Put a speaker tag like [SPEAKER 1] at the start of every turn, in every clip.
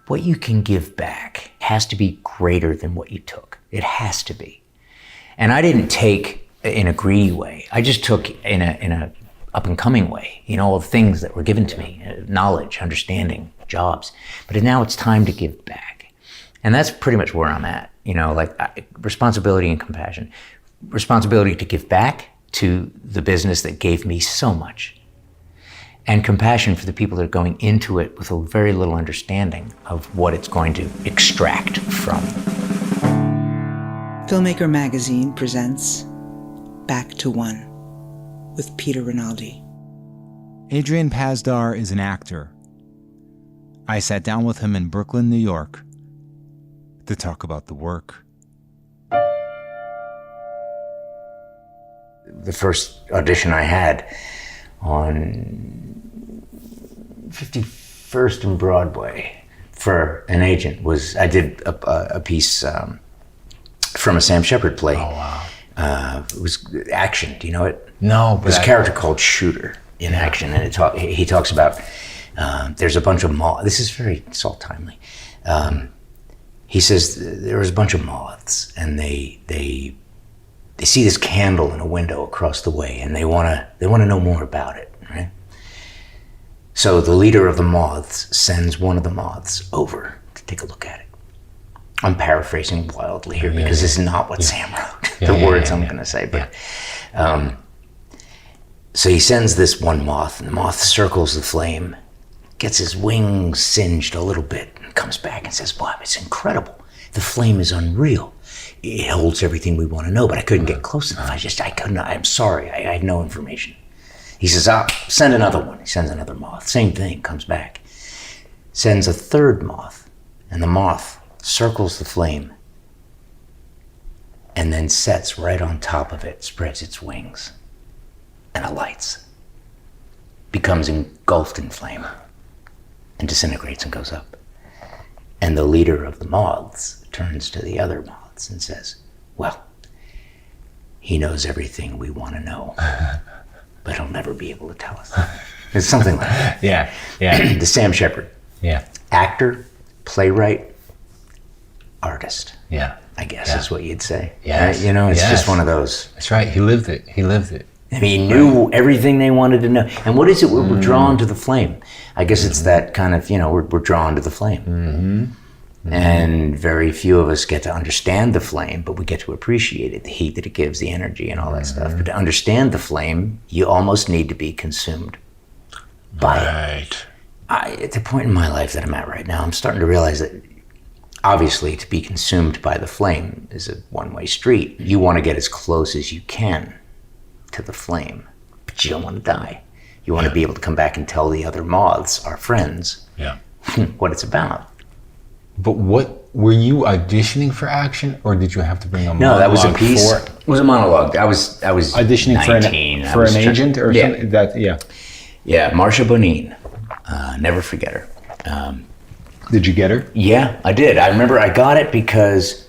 [SPEAKER 1] what you can give back has to be greater than what you took. It has to be. And I didn't take in a greedy way. I just took in a up and coming way, all the things that were given to me, knowledge, understanding, jobs. But now it's time to give back. And that's pretty much where I'm at, responsibility and compassion. Responsibility to give back to the business that gave me so much. And compassion for the people that are going into it with a very little understanding of what it's going to extract from.
[SPEAKER 2] Filmmaker Magazine presents Back to One with Peter Rinaldi.
[SPEAKER 3] Adrian Pasdar is an actor. I sat down with him in Brooklyn, New York, to talk about the work.
[SPEAKER 1] The first audition I had on 51st and Broadway for an agent was, I did a piece from a Sam Shepard play.
[SPEAKER 4] Oh, wow.
[SPEAKER 1] It was action, do you know it?
[SPEAKER 4] No.
[SPEAKER 1] There's a character called Shooter in action, and he talks about, there's a bunch of moths. This is very timely. He says there was a bunch of moths, and they see this candle in a window across the way, and they want to know more about it, right? So the leader of the moths sends one of the moths over to take a look at it. I'm paraphrasing wildly here because this is not what Sam wrote, the words I'm going to say. But so he sends this one moth, and the moth circles the flame, gets his wings singed a little bit, and comes back and says, "Wow, it's incredible. The flame is unreal. It holds everything we want to know, but I couldn't get close enough. I couldn't. I'm sorry. I had no information." He says, "Send another one." He sends another moth. Same thing, comes back. Sends a third moth, and the moth circles the flame and then sets right on top of it, spreads its wings, and alights. Becomes engulfed in flame and disintegrates and goes up. And the leader of the moths turns to the other moths and says, "Well, he knows everything we want to know, but he'll never be able to tell us." It's something like that.
[SPEAKER 4] Yeah.
[SPEAKER 1] The Sam Shepard.
[SPEAKER 4] Yeah.
[SPEAKER 1] Actor, playwright, artist.
[SPEAKER 4] Yeah.
[SPEAKER 1] I guess is what you'd say.
[SPEAKER 4] Yes.
[SPEAKER 1] It's just one of those.
[SPEAKER 4] That's right. He lived it.
[SPEAKER 1] I mean, he knew everything they wanted to know. And what is it? We're drawn to the flame. I guess it's that kind of, we're drawn to the flame. Mm-hmm. And very few of us get to understand the flame, but we get to appreciate it, the heat that it gives, the energy and all that stuff. But to understand the flame, you almost need to be consumed by it. At the point in my life that I'm at right now, I'm starting to realize that obviously to be consumed by the flame is a one-way street. You want to get as close as you can to the flame, but you don't want to die. You want to be able to come back and tell the other moths, our friends, what it's about.
[SPEAKER 4] But what, were you auditioning for action, or did you have to bring a monologue?
[SPEAKER 1] No, that was a piece. It was a monologue. I was
[SPEAKER 4] auditioning
[SPEAKER 1] 19.
[SPEAKER 4] for an agent or something?
[SPEAKER 1] Yeah, Marsha Bonine. Never forget her.
[SPEAKER 4] Did you get her?
[SPEAKER 1] Yeah, I did. I remember I got it because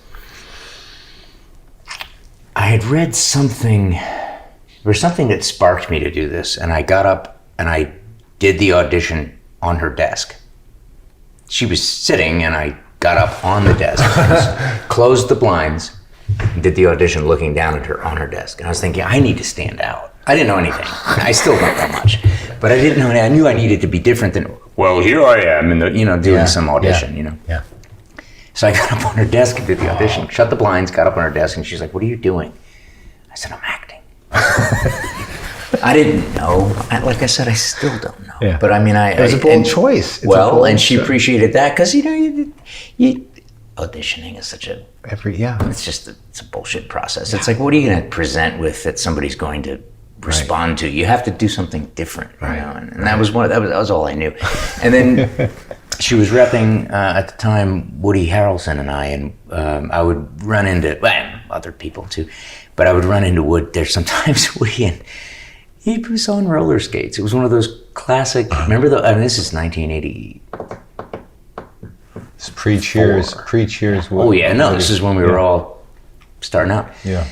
[SPEAKER 1] I had read something. There was something that sparked me to do this, and I got up and I did the audition on her desk. She was sitting, and I got up on the desk, closed the blinds, and did the audition looking down at her on her desk. And I was thinking, I need to stand out. I didn't know anything. I still don't know much, but I didn't know. I knew I needed to be different than, well, here I am, and doing some audition,
[SPEAKER 4] Yeah.
[SPEAKER 1] So I got up on her desk and did the audition, shut the blinds, got up on her desk, and she's like, "What are you doing?" I said, "I'm acting." I didn't know. Like I said, I still don't know.
[SPEAKER 4] Yeah.
[SPEAKER 1] But I mean,
[SPEAKER 4] it was a bold choice.
[SPEAKER 1] And she appreciated that because you auditioning is such a it's a bullshit process. Yeah. It's like, what are you going to present with that somebody's going to respond to? You have to do something different, And that was that was all I knew. And then she was repping at the time Woody Harrelson and I would run into other people too, but I would run into Wood there sometimes. Woody, and he was on roller skates. It was one of those classic. Remember this is 1980.
[SPEAKER 4] It's pre-Cheers.
[SPEAKER 1] Oh yeah, no, this is when we were all starting out.
[SPEAKER 4] Yeah.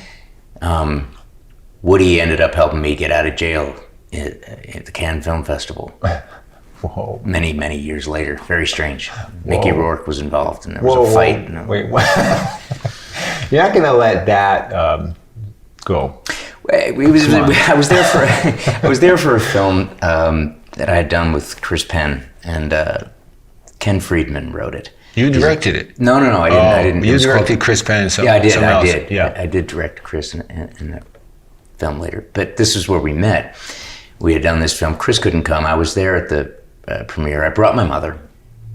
[SPEAKER 1] Woody ended up helping me get out of jail at the Cannes Film Festival.
[SPEAKER 4] Whoa.
[SPEAKER 1] many, many years later. Very strange. Mickey Rourke was involved, and there was a fight.
[SPEAKER 4] Wait, what? You're not going to let that go.
[SPEAKER 1] I was there for a film that I had done with Chris Penn, and Ken Friedman wrote it.
[SPEAKER 4] You directed it?
[SPEAKER 1] No, I didn't.
[SPEAKER 4] You directed Chris Penn and
[SPEAKER 1] Yeah, I did.
[SPEAKER 4] Yeah.
[SPEAKER 1] I did direct Chris in that film later. But this is where we met. We had done this film. Chris couldn't come. I was there at the premiere. I brought my mother.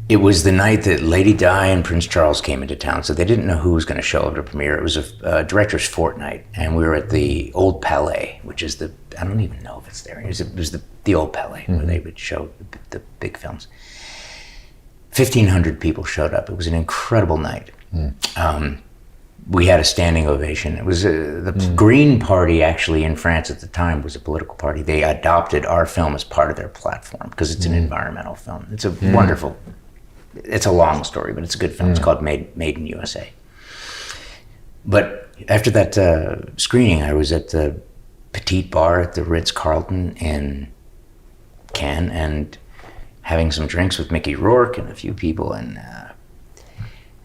[SPEAKER 1] It was the night that Lady Di and Prince Charles came into town, so they didn't know who was going to show up to premiere. It was a director's fortnight, and we were at the Old Palais, which is I don't even know if it's there. It was the Old Palais, where they would show the big films. 1,500 people showed up. It was an incredible night. We had a standing ovation. It was the Green Party, actually, in France at the time, was a political party. They adopted our film as part of their platform because it's an environmental film. It's a wonderful, it's a long story, but it's a good film. It's called Made in USA. But after that screening, I was at the Petite Bar at the Ritz-Carlton in Cannes and having some drinks with Mickey Rourke and a few people, and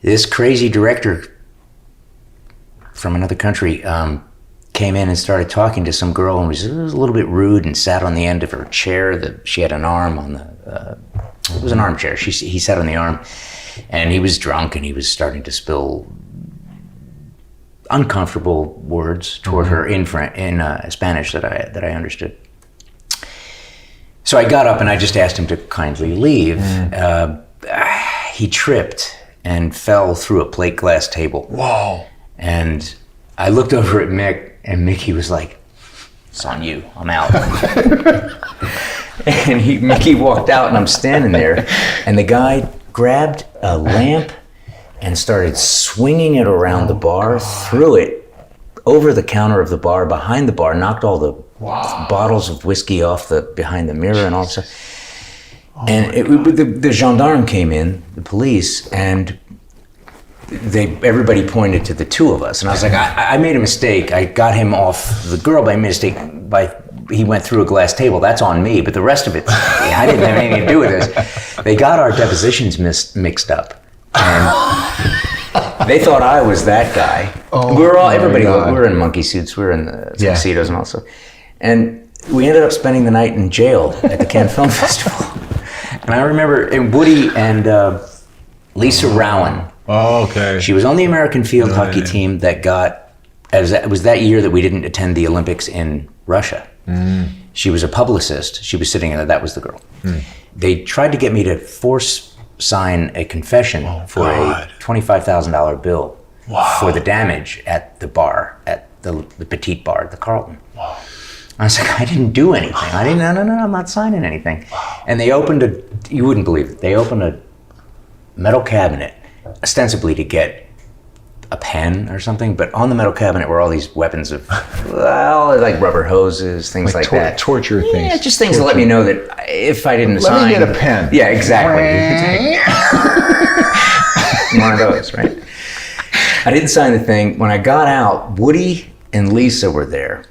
[SPEAKER 1] this crazy director from another country came in and started talking to some girl, and was a little bit rude and sat on the end of her chair. She had an arm on it was an armchair. He sat on the arm, and he was drunk, and he was starting to spill uncomfortable words toward her in Spanish that I understood. So I got up and I just asked him to kindly leave. He tripped and fell through a plate glass table.
[SPEAKER 4] Whoa.
[SPEAKER 1] And I looked over at Mick, and Mickey was like, "It's on you, I'm out." And Mickey walked out, and I'm standing there, and the guy grabbed a lamp and started swinging it around the bar, threw it over the counter of the bar, behind the bar, knocked all the bottles of whiskey off behind the mirror and all that stuff. And the gendarme came in, the police, and everybody pointed to the two of us. And I was like, I made a mistake. I got him off the girl by mistake. He went through a glass table. That's on me. But the rest of it, I didn't have anything to do with this. They got our depositions mixed up. And they thought I was that guy. We were in monkey suits. We were in the tuxedos and all so. And we ended up spending the night in jail at the Cannes Film Festival. And I remember Woody and Lisa Rowan.
[SPEAKER 4] Oh, okay.
[SPEAKER 1] She was on the American field hockey team that it was that year that we didn't attend the Olympics in Russia. She was a publicist. She was sitting there. That was the girl. They tried to get me to force sign a confession for a $25,000 bill for the damage at the bar, at the Petite Bar at the Carlton. I was like, I didn't do anything. No, I'm not signing anything. And they opened you wouldn't believe it, they opened a metal cabinet, ostensibly to get a pen or something, but on the metal cabinet were all these weapons of, like rubber hoses, things like that.
[SPEAKER 4] Torture things.
[SPEAKER 1] Yeah, just things to let me know that if I didn't sign...
[SPEAKER 4] Let me get a pen.
[SPEAKER 1] Yeah, exactly. One of those, right? I didn't sign the thing. When I got out, Woody and Lisa were there,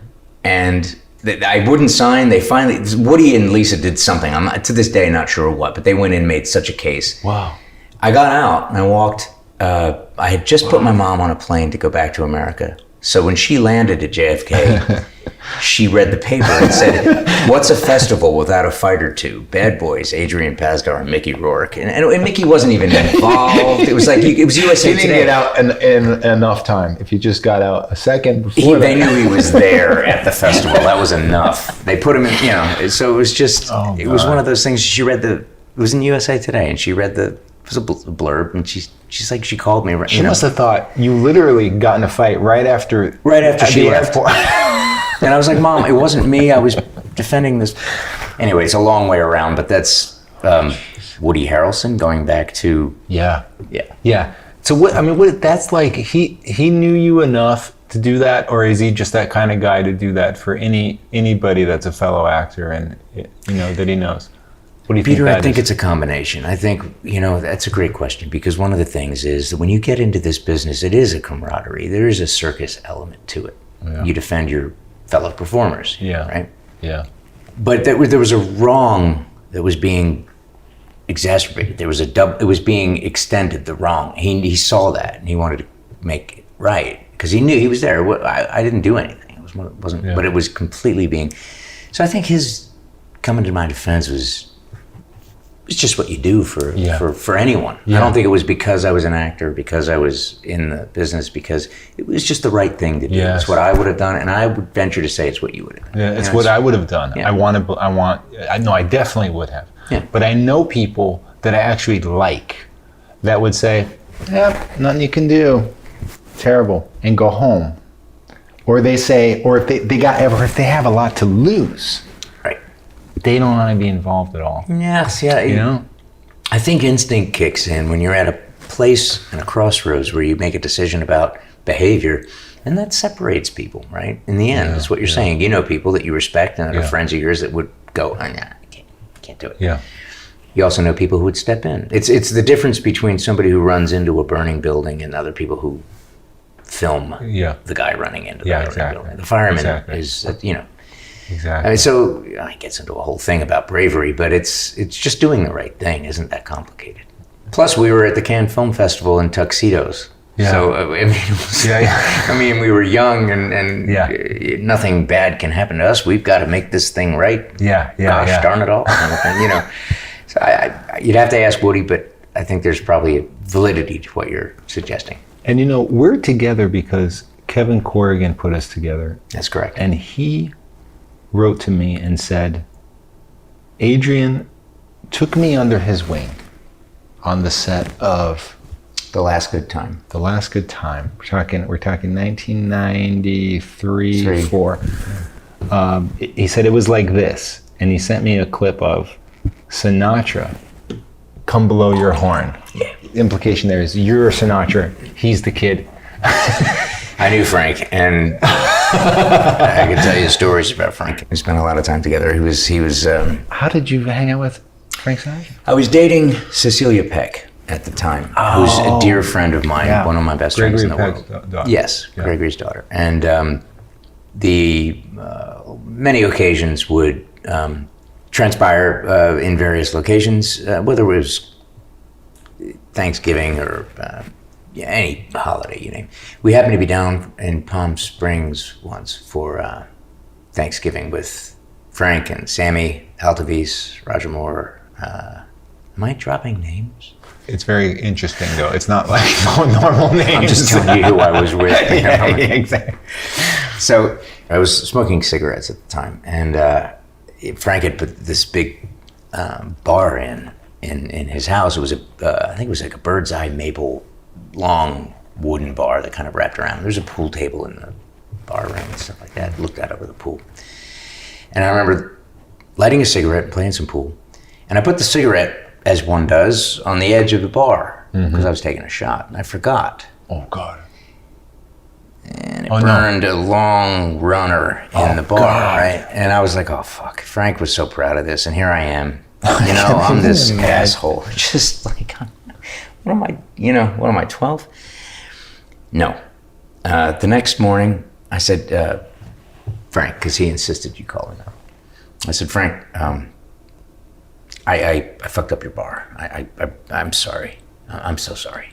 [SPEAKER 1] and I wouldn't sign. They finally... Woody and Lisa did something. I'm to this day not sure what, but they went in and made such a case.
[SPEAKER 4] Wow.
[SPEAKER 1] I got out and I walked... I had just put my mom on a plane to go back to America. So when she landed at JFK, she read the paper and said, "What's a festival without a fight or two? Bad Boys, Adrian Pasdar and Mickey Rourke." And Mickey wasn't even involved. It was like, it was USA Today.
[SPEAKER 4] He didn't get out in enough time. If you just got out a second before
[SPEAKER 1] they knew he was there at the festival. That was enough. They put him in, so it was just, it was one of those things. She read it was in USA Today, and she read it was a blurb, and she's like, she called me.
[SPEAKER 4] She must have thought you literally got in a fight right after
[SPEAKER 1] she left. And I was like, "Mom, it wasn't me. I was defending this." Anyway, it's a long way around, but that's Woody Harrelson going back to
[SPEAKER 4] yeah. So what? That's like he knew you enough to do that, or is he just that kind of guy to do that for anybody that's a fellow actor and that he knows? What do you
[SPEAKER 1] Peter,
[SPEAKER 4] think
[SPEAKER 1] I think it's a combination. I think, that's a great question, because one of the things is that when you get into this business, it is a camaraderie. There is a circus element to it. Yeah. You defend your fellow performers, right?
[SPEAKER 4] Yeah.
[SPEAKER 1] But there was a wrong that was being exacerbated. There was it was being extended the wrong. He saw that and he wanted to make it right because he knew he was there. I didn't do anything. Wasn't, but it was completely being. So I think his coming to my defense was. It's just what you do for anyone. I don't think it was because I was an actor, because I was in the business, because it was just the right thing to do.
[SPEAKER 4] Yes.
[SPEAKER 1] It's what I would have done, and I would venture to say it's what you would have done.
[SPEAKER 4] Yeah, it's what I would have done.
[SPEAKER 1] Yeah.
[SPEAKER 4] I definitely would have.
[SPEAKER 1] Yeah.
[SPEAKER 4] But I know people that I actually like that would say, "Yep, nothing you can do, terrible," and go home. Or they say, or if they have a lot to lose. They don't want to be involved at all.
[SPEAKER 1] Yes, yeah.
[SPEAKER 4] You know?
[SPEAKER 1] I think instinct kicks in when you're at a place and a crossroads where you make a decision about behavior, and that separates people, right? In the end, that's what you're saying. You know people that you respect and that are friends of yours that would go, oh, nah, I can't do it.
[SPEAKER 4] Yeah.
[SPEAKER 1] You also know people who would step in. It's the difference between somebody who runs into a burning building and other people who film the guy running into the burning building. The fireman is, you know.
[SPEAKER 4] Exactly.
[SPEAKER 1] I mean, so it gets into a whole thing about bravery, but it's just doing the right thing isn't that complicated. Plus, we were at the Cannes Film Festival in tuxedos. Yeah. So I mean, I mean, we were young, and nothing bad can happen to us. We've got to make this thing right. Gosh darn it all, kind of thing, you know. So you'd have to ask Woody, but I think there's probably a validity to what you're suggesting.
[SPEAKER 4] And you know, we're together because Kevin Corrigan put us together.
[SPEAKER 1] That's correct.
[SPEAKER 4] And he wrote to me and said, Adrian took me under his wing on the set of
[SPEAKER 1] The Last Good Time.
[SPEAKER 4] The Last Good Time. We're talking 1993, 4. He said it was like this, and he sent me a clip of Sinatra, "Come Below Your Horn."
[SPEAKER 1] Yeah.
[SPEAKER 4] The implication there is you're Sinatra, he's the kid.
[SPEAKER 1] I knew Frank, and I could tell you stories about Frank. We spent a lot of time together. He was.
[SPEAKER 4] How did you hang out with Frank Sinatra?
[SPEAKER 1] I was dating Cecilia Peck at the time, who's a dear friend of mine, one of my best friends in the world.
[SPEAKER 4] Daughter.
[SPEAKER 1] Yes, Gregory's daughter. And many occasions would transpire in various locations, whether it was Thanksgiving or any holiday, you name. We happened to be down in Palm Springs once for Thanksgiving with Frank and Sammy Altavis, Roger Moore. Am I dropping names?
[SPEAKER 4] It's very interesting, though. It's not like normal names.
[SPEAKER 1] I'm just telling you who I was with.
[SPEAKER 4] Exactly.
[SPEAKER 1] So I was smoking cigarettes at the time, and Frank had put this big bar in his house. It was I think it was like a bird's eye maple, long wooden bar that kind of wrapped around. There's a pool table in the bar room and stuff like that. Looked out over the pool, and I remember lighting a cigarette and playing some pool, and I put the cigarette, as one does, on the edge of the bar because I was taking a shot, and I forgot.
[SPEAKER 4] Oh God!
[SPEAKER 1] And it burned a long runner in the bar, right? And I was like, oh fuck! Frank was so proud of this, and here I am. You know, I'm this asshole. Just like, what am I? You know, what am I? 12? No. The next morning, I said, Frank, because he insisted you call him out. I said, Frank, I fucked up your bar. I'm sorry. I'm so sorry.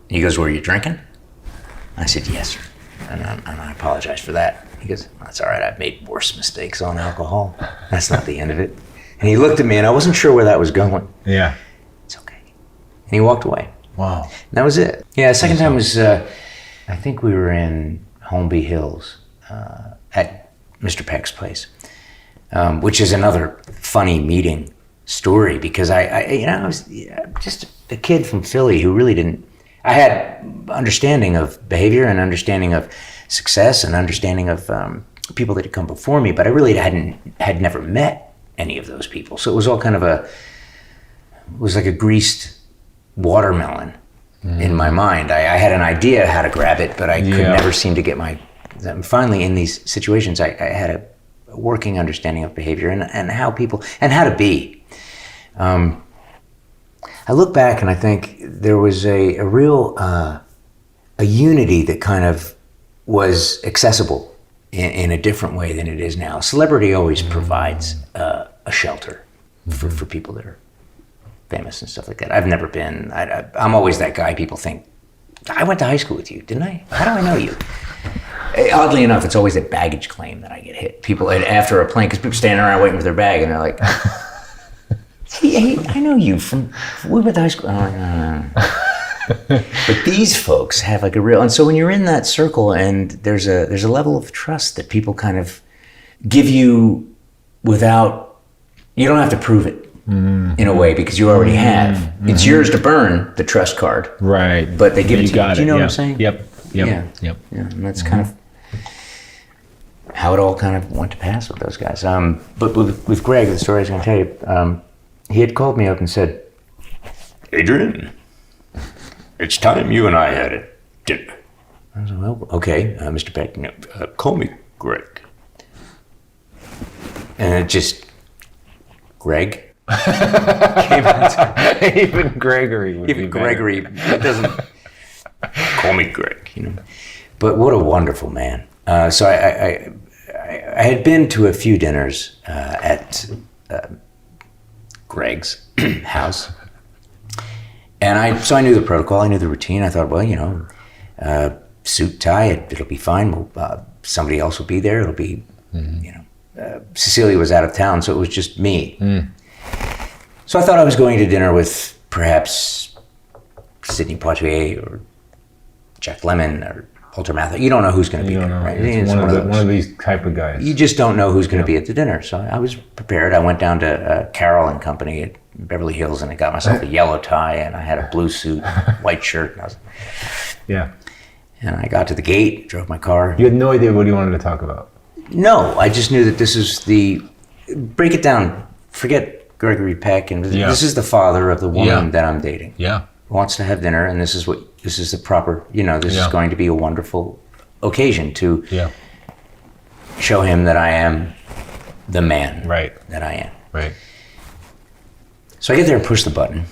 [SPEAKER 1] He goes, were you drinking? I said, yes, sir. And I apologize for that. He goes, that's all right. I've made worse mistakes on alcohol. That's not the end of it. And he looked at me, and I wasn't sure where that was going.
[SPEAKER 4] Yeah.
[SPEAKER 1] It's okay. And he walked away.
[SPEAKER 4] Wow.
[SPEAKER 1] And that was it. Yeah, the second time was, I think we were in Holmby Hills at Mr. Peck's place, which is another funny meeting story because I was just a kid from Philly who really didn't. I had understanding of behavior and understanding of success and understanding of people that had come before me, but I really had never met any of those people. So it was all kind of it was like a greased watermelon in my mind. I had an idea how to grab it, but I could never seem to get finally in these situations, I had a working understanding of behavior and how people, and how to be. I look back and I think there was a real a unity that kind of was accessible in a different way than it is now. Celebrity always provides a shelter for people that are famous and stuff like that. I've never been. I'm always that guy people think, I went to high school with you, didn't I? How do I know you? Oddly enough, it's always a baggage claim that I get hit. People after a plane, because people standing around waiting for their bag, and they're like, hey, I know you from, we went to high school. I'm like, no. But these folks have like a real, and so when you're in that circle and there's a level of trust that people kind of give you without, you don't have to prove it in a way because you already have. It's yours to burn, the trust card.
[SPEAKER 4] Right.
[SPEAKER 1] But they give it to you.
[SPEAKER 4] Do
[SPEAKER 1] you know what I'm saying?
[SPEAKER 4] Yep.
[SPEAKER 1] Yeah. And that's kind of how it all kind of went to pass with those guys. But with Greg, the story I was going to tell you, he had called me up and said, Adrian, it's time you and I had a dinner. I was like, well, okay, Mr. Peck, call me Greg. And it just, Greg came out.
[SPEAKER 4] Even Gregory would
[SPEAKER 1] Even
[SPEAKER 4] be
[SPEAKER 1] Gregory,
[SPEAKER 4] better.
[SPEAKER 1] it doesn't, call me Greg, you know. But what a wonderful man. So I had been to a few dinners at Greg's house. And so I knew the protocol, I knew the routine. I thought, well, you know, suit, tie, it'll be fine. Somebody else will be there. It'll be, you know, Cecilia was out of town, so it was just me. So I thought I was going to dinner with perhaps Sidney Poitier or Jack Lemmon or Walter Matthau. You don't know who's going to be there, right?
[SPEAKER 4] It's one of these type of guys.
[SPEAKER 1] You just don't know who's going to be at the dinner. So I was prepared. I went down to Carroll and Company at Beverly Hills, and I got myself a yellow tie, and I had a blue suit, white shirt. And And I got to the gate, drove my car.
[SPEAKER 4] You had no idea what you wanted to talk about?
[SPEAKER 1] No, I just knew that this is break it down. Forget Gregory Peck, and this is the father of the woman that I'm dating.
[SPEAKER 4] Yeah.
[SPEAKER 1] Wants to have dinner, and this is the proper, this is going to be a wonderful occasion to show him that I am the man that I am.
[SPEAKER 4] Right.
[SPEAKER 1] So I get there and push the button.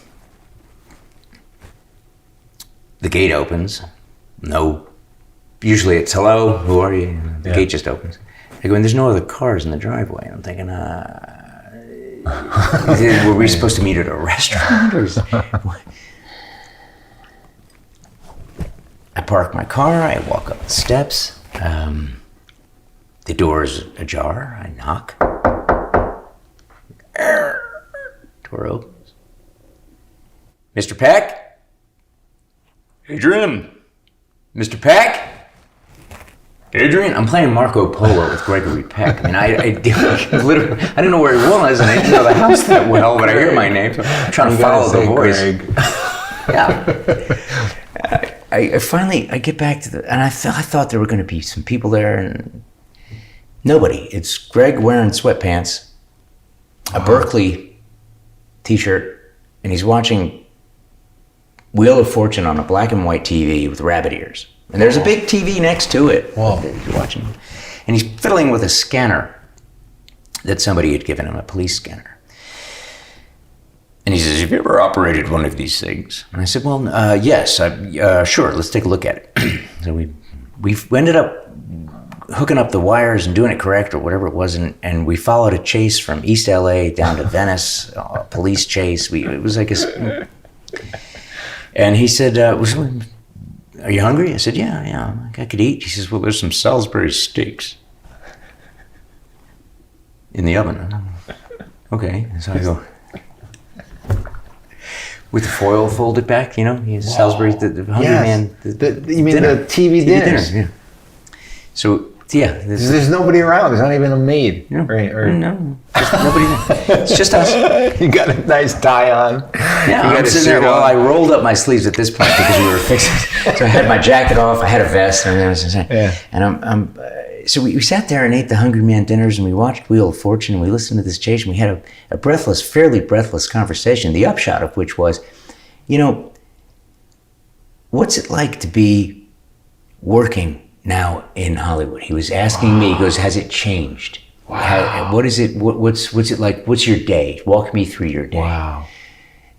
[SPEAKER 1] The gate opens. No, usually it's hello, who are you? The gate just opens. I go, and there's no other cars in the driveway. And I'm thinking, were we supposed to meet at a restaurant? I park my car, I walk up the steps. The door is ajar, I knock. Door opens. Mr. Peck? Adrian? Mr. Peck? Adrian? I'm playing Marco Polo with Gregory Peck. I mean, I literally, I didn't know where he was, and I didn't know the house that well, but I hear my name, so I'm trying to follow the voice. I finally get back to and I thought there were going to be some people there, and nobody. It's Greg wearing sweatpants, a Berkeley t-shirt, and he's watching Wheel of Fortune on a black and white TV with rabbit ears. And there's a big TV next to it.
[SPEAKER 4] Wow.
[SPEAKER 1] He's watching. And he's fiddling with a scanner that somebody had given him, a police scanner. And he says, have you ever operated one of these things? And I said, well, yes, sure, let's take a look at it. So we ended up hooking up the wires and doing it correct or whatever it was, and we followed a chase from East LA down to Venice, a police chase. It was like a... And he said, are you hungry? I said, yeah, I could eat. He says, well, there's some Salisbury steaks in the oven. Okay, so I go, with the foil folded back, Salisbury, the hungry man.
[SPEAKER 4] You mean the TV dinners?
[SPEAKER 1] Yeah. So,
[SPEAKER 4] there's nobody around. There's not even a maid.
[SPEAKER 1] No,
[SPEAKER 4] no.
[SPEAKER 1] Just nobody there. It's just us.
[SPEAKER 4] You got a nice tie on.
[SPEAKER 1] Yeah, I'm sitting there. Well, I rolled up my sleeves at this point because we were fixing. So I had my jacket off. I had a vest and everything. And so we sat there and ate the Hungry Man dinners, and we watched Wheel of Fortune, and we listened to this chase, and we had a fairly breathless conversation. The upshot of which was, what's it like to be working now in Hollywood? He was asking me, he goes, has it changed? Wow. What is it? What's it like? What's your day? Walk me through your day.
[SPEAKER 4] Wow.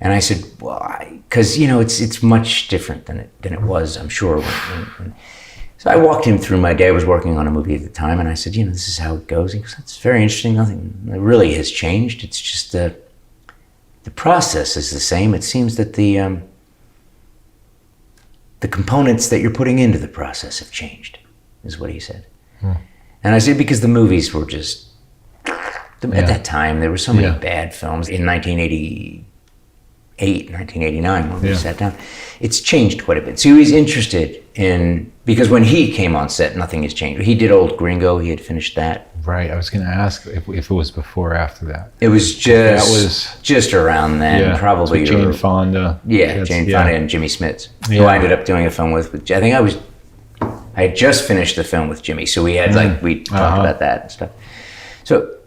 [SPEAKER 1] And I said, well, because it's much different than it was, I'm sure. So I walked him through my day. I was working on a movie at the time, and I said, this is how it goes. He goes, that's very interesting. Nothing really has changed. It's just The process is the same. It seems that the components that you're putting into the process have changed, is what he said. And I said, because the movies were just, at that time, there were so many bad films. In 1988, 1989, when we sat down, it's changed quite a bit. So he was interested in, because when he came on set, nothing has changed. He did Old Gringo, he had finished that.
[SPEAKER 4] Right, I was going to ask if it was before or after that.
[SPEAKER 1] It was just around then, probably.
[SPEAKER 4] Jane Fonda.
[SPEAKER 1] Yeah, Jane Fonda and Jimmy Smits, who I ended up doing a film with. I think I had just finished the film with Jimmy, so we had we talked about that and stuff. So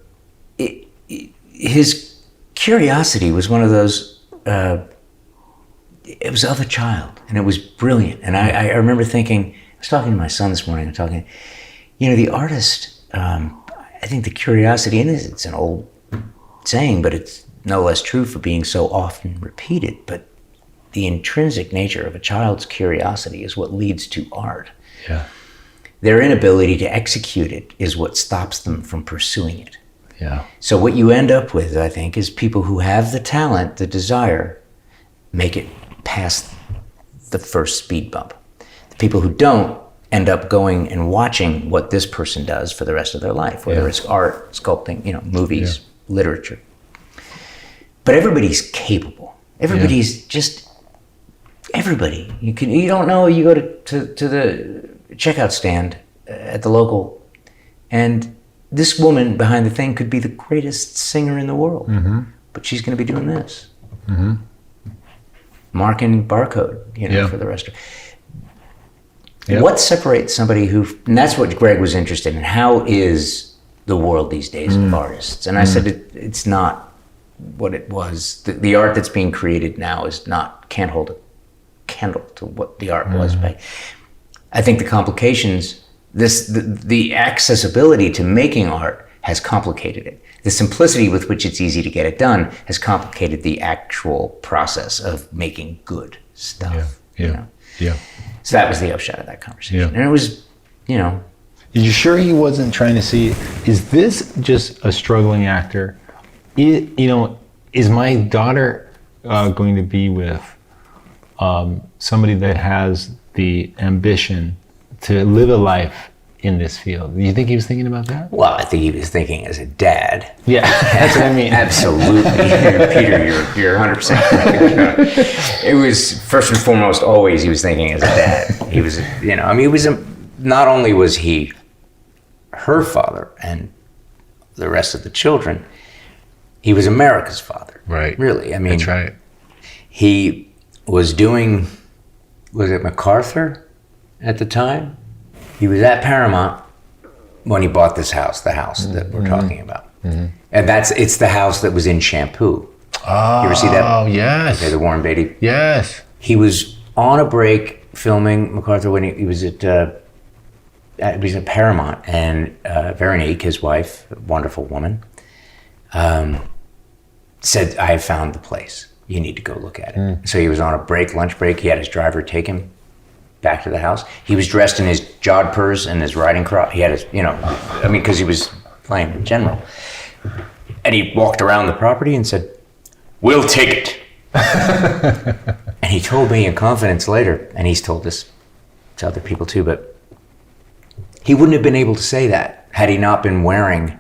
[SPEAKER 1] his curiosity was one of those, it was of a child, and it was brilliant. And I remember thinking, I was talking to my son this morning, the artist, I think the curiosity in this, it's an old saying, but it's no less true for being so often repeated, but the intrinsic nature of a child's curiosity is what leads to art.
[SPEAKER 4] Yeah.
[SPEAKER 1] Their inability to execute it is what stops them from pursuing it.
[SPEAKER 4] Yeah.
[SPEAKER 1] So what you end up with, I think, is people who have the talent, the desire, make it past the first speed bump. The people who don't end up going and watching what this person does for the rest of their life, whether it's art, sculpting, movies, literature. But everybody's capable. Everybody's just everybody. You don't know. You go to the checkout stand at the local, and this woman behind the thing could be the greatest singer in the world, but she's going to be doing this, marking barcode, for the rest of. Yep. What separates somebody who, and that's what Greg was interested in, how is the world these days of artists? And I said, it's not what it was. The art that's being created now can't hold a candle to what the art was. But I think the complications, the accessibility to making art has complicated it. The simplicity with which it's easy to get it done has complicated the actual process of making good stuff.
[SPEAKER 4] Yeah.
[SPEAKER 1] So that was the upshot of that conversation. And it was,
[SPEAKER 4] Are you sure he wasn't trying to see, is this just a struggling actor? Is my daughter going to be with somebody that has the ambition to live a life in this field? Do you think he was thinking about that?
[SPEAKER 1] Well, I think he was thinking as a dad.
[SPEAKER 4] Yeah, that's what I mean.
[SPEAKER 1] Absolutely. Peter, you're 100% correct. It was, first and foremost, always he was thinking as a dad. He was, not only was he her father and the rest of the children, he was America's father.
[SPEAKER 4] Right.
[SPEAKER 1] Really. I mean,
[SPEAKER 4] that's right.
[SPEAKER 1] He was doing, was it MacArthur at the time? He was at Paramount when he bought this house, the house that we're talking about. And it's the house that was in Shampoo.
[SPEAKER 4] Oh,
[SPEAKER 1] you ever see that?
[SPEAKER 4] Oh, yes.
[SPEAKER 1] Okay, the Warren Beatty.
[SPEAKER 4] Yes.
[SPEAKER 1] He was on a break filming MacArthur when he was at Paramount, and Veronique, his wife, a wonderful woman, said, I have found the place. You need to go look at it. So he was on a break, lunch break. He had his driver take him back to the house. He was dressed in his jodhpurs and his riding crop. He had his, because he was playing general. And he walked around the property and said, we'll take it. And he told me in confidence later, and he's told this to other people too, but he wouldn't have been able to say that had he not been wearing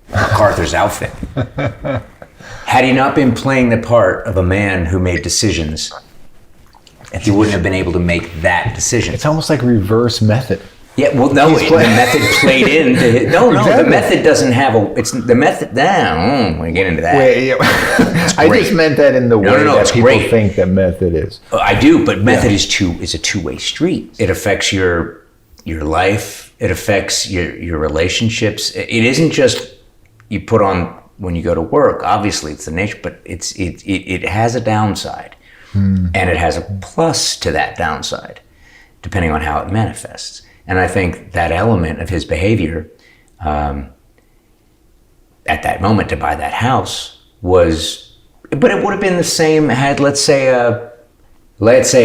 [SPEAKER 1] MacArthur's outfit. Had he not been playing the part of a man who made decisions, he wouldn't have been able to make that decision.
[SPEAKER 4] It's almost like reverse method.
[SPEAKER 1] Yeah, well, no, the method played into his... No,
[SPEAKER 4] exactly.
[SPEAKER 1] The method doesn't have a... It's the method... we get into that.
[SPEAKER 4] Wait, I just meant that in the way that people think that method is.
[SPEAKER 1] I do, but method is a two-way street. It affects your life. It affects your relationships. It isn't just you put on when you go to work. Obviously, it's the nature, but it has a downside. And it has a plus to that downside, depending on how it manifests. And I think that element of his behavior at that moment to buy that house was, but it would have been the same had, let's say a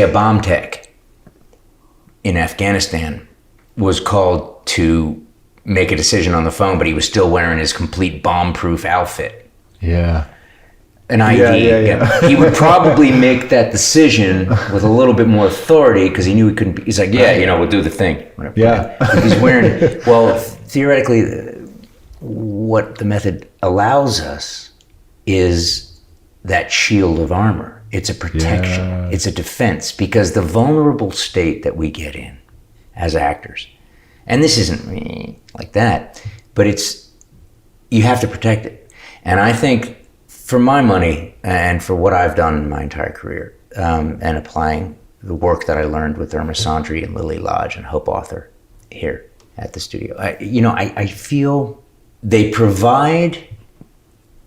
[SPEAKER 1] bomb tech in Afghanistan was called to make a decision on the phone, but he was still wearing his complete bomb-proof outfit.
[SPEAKER 4] Yeah.
[SPEAKER 1] an ID.
[SPEAKER 4] Yeah.
[SPEAKER 1] He would probably make that decision with a little bit more authority because he knew he couldn't. He's like, we'll do the thing. Whatever.
[SPEAKER 4] Yeah.
[SPEAKER 1] If he's wearing. Well, theoretically, what the method allows us is that shield of armor. It's a protection.
[SPEAKER 4] Yeah.
[SPEAKER 1] It's a defense, because the vulnerable state that we get in as actors, and this isn't like that, but you have to protect it. And I think, for my money and for what I've done in my entire career, and applying the work that I learned with Irma Sondry and Lily Lodge and Hope Author here at the studio, I feel they provide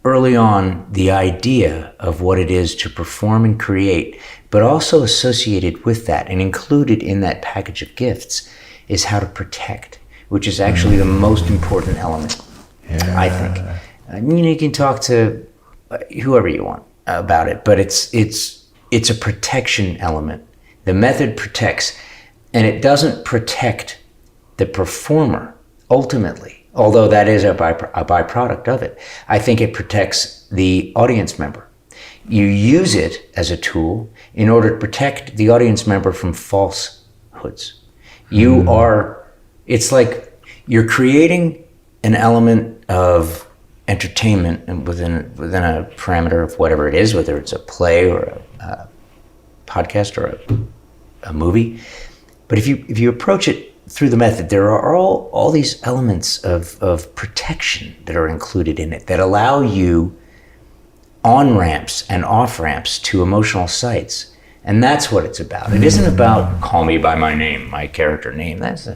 [SPEAKER 1] early on the idea of what it is to perform and create, but also associated with that and included in that package of gifts is how to protect, which is actually the most important element, I think. You can talk to whoever you want about it, but it's a protection element. The method protects, and it doesn't protect the performer ultimately, although that is a byproduct of it. I think it protects the audience member. You use it as a tool in order to protect the audience member from falsehoods. It's like you're creating an element of entertainment and within a parameter of whatever it is, whether it's a play or a podcast or a movie. But if you approach it through the method, there are all these elements of protection that are included in it that allow you on-ramps and off-ramps to emotional sites. And that's what it's about. It isn't about call me by my name, my character name. It's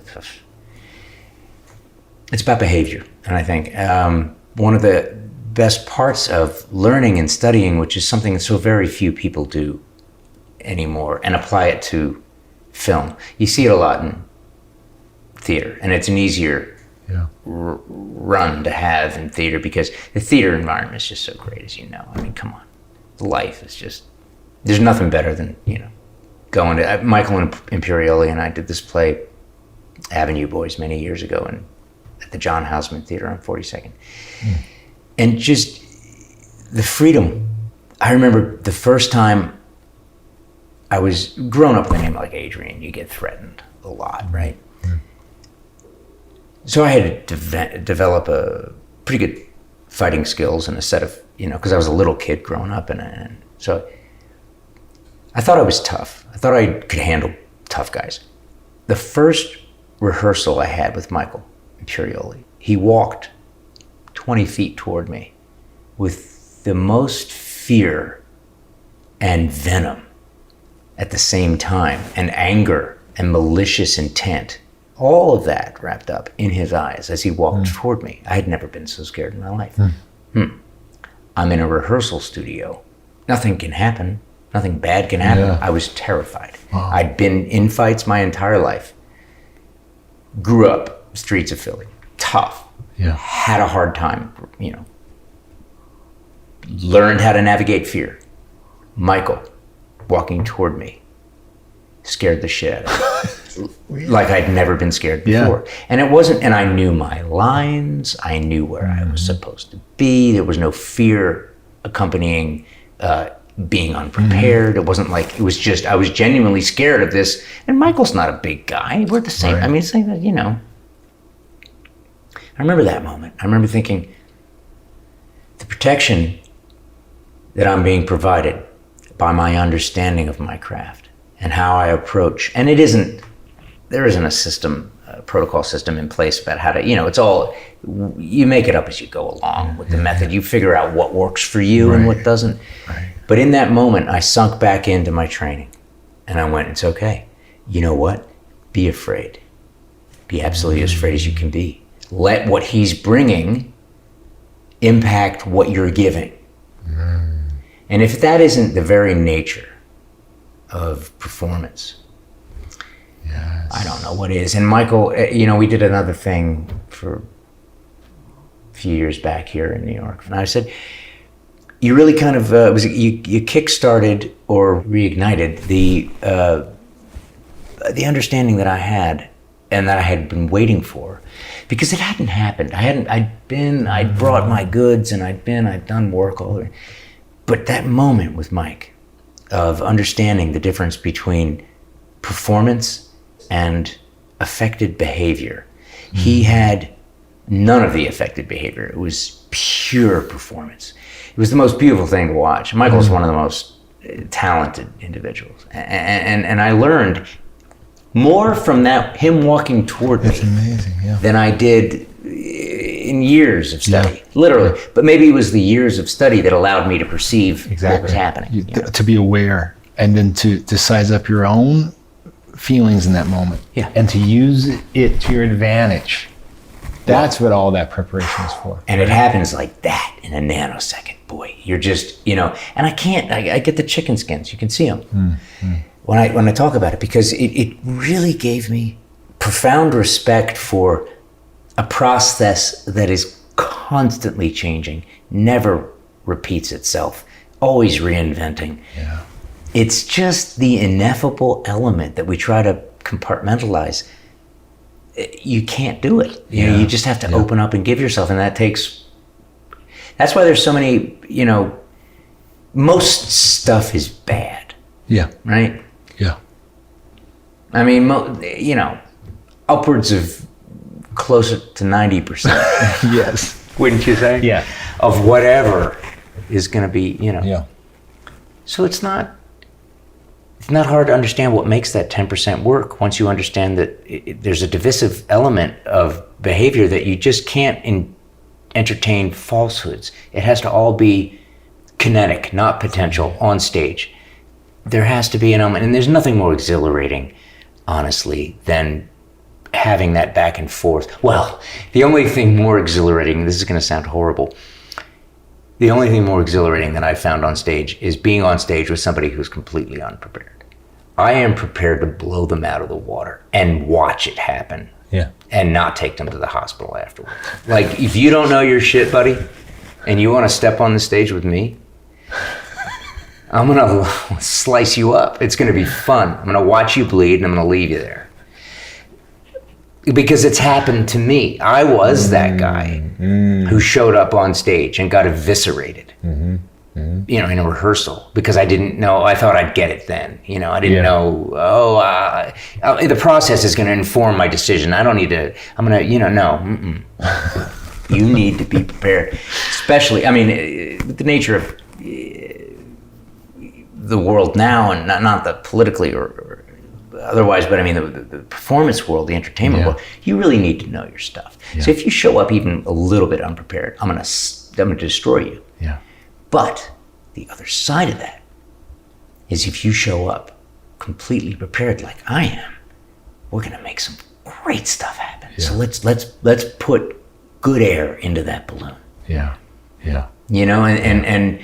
[SPEAKER 1] about behavior. And I think one of the best parts of learning and studying, which is something that so very few people do anymore, and apply it to film. You see it a lot in theater, and it's an easier run to have in theater because the theater environment is just so great, as you know. I mean, come on. Life is just, there's nothing better than, going to, Michael Imperioli and I did this play, Avenue Boys, many years ago at the John Houseman Theater on 42nd. And just the freedom. I remember the first time I was grown up with a name like Adrian, you get threatened a lot, right? So I had to develop a pretty good fighting skills and a set of, because I was a little kid growing up, and so I thought I was tough. I thought I could handle tough guys. The first rehearsal I had with Michael Imperioli, he walked 20 feet toward me with the most fear and venom at the same time, and anger and malicious intent. All of that wrapped up in his eyes as he walked toward me. I had never been so scared in my life. I'm in a rehearsal studio. Nothing can happen. Nothing bad can happen.
[SPEAKER 4] Yeah.
[SPEAKER 1] I was terrified. Wow. I'd been in fights my entire life. Grew up streets of Philly. Tough.
[SPEAKER 4] Yeah.
[SPEAKER 1] Had a hard time, Learned how to navigate fear. Michael walking toward me scared the shit out of me. Like I'd never been scared before. Yeah. And it wasn't, and I knew my lines, I knew where I was supposed to be. There was no fear accompanying being unprepared. It wasn't like, it was just, I was genuinely scared of this. And Michael's not a big guy. We're the same. Right. I mean, it's like, I remember that moment. I remember thinking, the protection that I'm being provided by my understanding of my craft and how I approach, and there isn't a system, a protocol system in place about how to, it's all, you make it up as you go along with the method. You figure out what works for you and what doesn't. Right. But in that moment, I sunk back into my training and I went, it's okay. You know what? Be afraid. Be absolutely as afraid as you can be. Let what he's bringing impact what you're giving. And if that isn't the very nature of performance, I don't know what is. And Michael, we did another thing for a few years back here in New York. And I said, you really kind of, you kick-started or reignited the understanding that I had and that I had been waiting for, because it hadn't happened. I'd brought my goods and I'd done work all over. But that moment with Mike of understanding the difference between performance and affected behavior. He had none of the affected behavior. It was pure performance. It was the most beautiful thing to watch. Michael's one of the most talented individuals. And I learned more from him walking toward me
[SPEAKER 4] amazing, yeah.
[SPEAKER 1] than I did in years of study, literally. But maybe it was the years of study that allowed me to perceive what was happening.
[SPEAKER 4] To be aware, and then to size up your own feelings in that moment, and to use it to your advantage. That's what all that preparation is for.
[SPEAKER 1] And it happens like that in a nanosecond. Boy, you're just, and I get the chicken skins. You can see them when I talk about it, because it really gave me profound respect for a process that is constantly changing, never repeats itself, always reinventing.
[SPEAKER 4] Yeah.
[SPEAKER 1] It's just the ineffable element that we try to compartmentalize. You can't do it. You just have to open up and give yourself, and that's why there's so many, most stuff is bad.
[SPEAKER 4] Yeah.
[SPEAKER 1] Right?
[SPEAKER 4] Yeah.
[SPEAKER 1] I mean, upwards of closer to 90%.
[SPEAKER 4] Yes.
[SPEAKER 1] Wouldn't you say?
[SPEAKER 4] Yeah.
[SPEAKER 1] Of whatever is going to be,
[SPEAKER 4] Yeah.
[SPEAKER 1] So it's not hard to understand what makes that 10% work once you understand that there's a divisive element of behavior that you just can't entertain falsehoods. It has to all be kinetic, not potential, on stage. There has to be an element, and there's nothing more exhilarating, honestly, than having that back and forth. Well, the only thing more exhilarating, this is going to sound horrible, the only thing more exhilarating that I've found on stage is being on stage with somebody who's completely unprepared. I am prepared to blow them out of the water and watch it happen.
[SPEAKER 4] Yeah.
[SPEAKER 1] And not take them to the hospital afterwards. Like, if you don't know your shit, buddy, and you want to step on the stage with me, I'm going to slice you up. It's going to be fun. I'm going to watch you bleed, and I'm going to leave you there. Because it's happened to me. I was that guy who showed up on stage and got eviscerated, in a rehearsal, because I didn't know. I thought I'd get it then. I didn't know, the process is going to inform my decision. I don't need to, I'm going to, no. You need to be prepared. Especially, with the nature of the world now, and not the politically or otherwise, but the performance world, the entertainment world, you really need to know your stuff. Yeah. So if you show up even a little bit unprepared, I'm gonna destroy you.
[SPEAKER 4] Yeah.
[SPEAKER 1] But the other side of that is if you show up completely prepared like I am, we're gonna make some great stuff happen. Yeah. So let's put good air into that balloon.
[SPEAKER 4] Yeah. Yeah.
[SPEAKER 1] And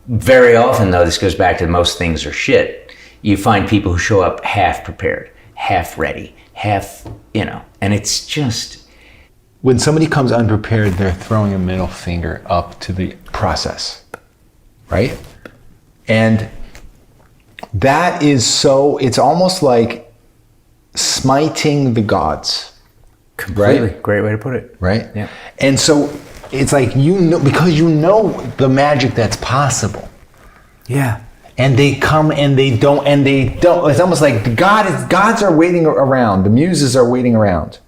[SPEAKER 1] very often, though, this goes back to most things are shit. You find people who show up half prepared, half ready, half, and it's just...
[SPEAKER 4] When somebody comes unprepared, they're throwing a middle finger up to the process, right? And that is it's almost like smiting the gods.
[SPEAKER 1] Completely.
[SPEAKER 4] Right?
[SPEAKER 1] Great way to put it.
[SPEAKER 4] Right?
[SPEAKER 1] Yeah.
[SPEAKER 4] And so it's like, because you know the magic that's possible.
[SPEAKER 1] Yeah.
[SPEAKER 4] And they come and they don't. It's almost like the gods are waiting around. The muses are waiting around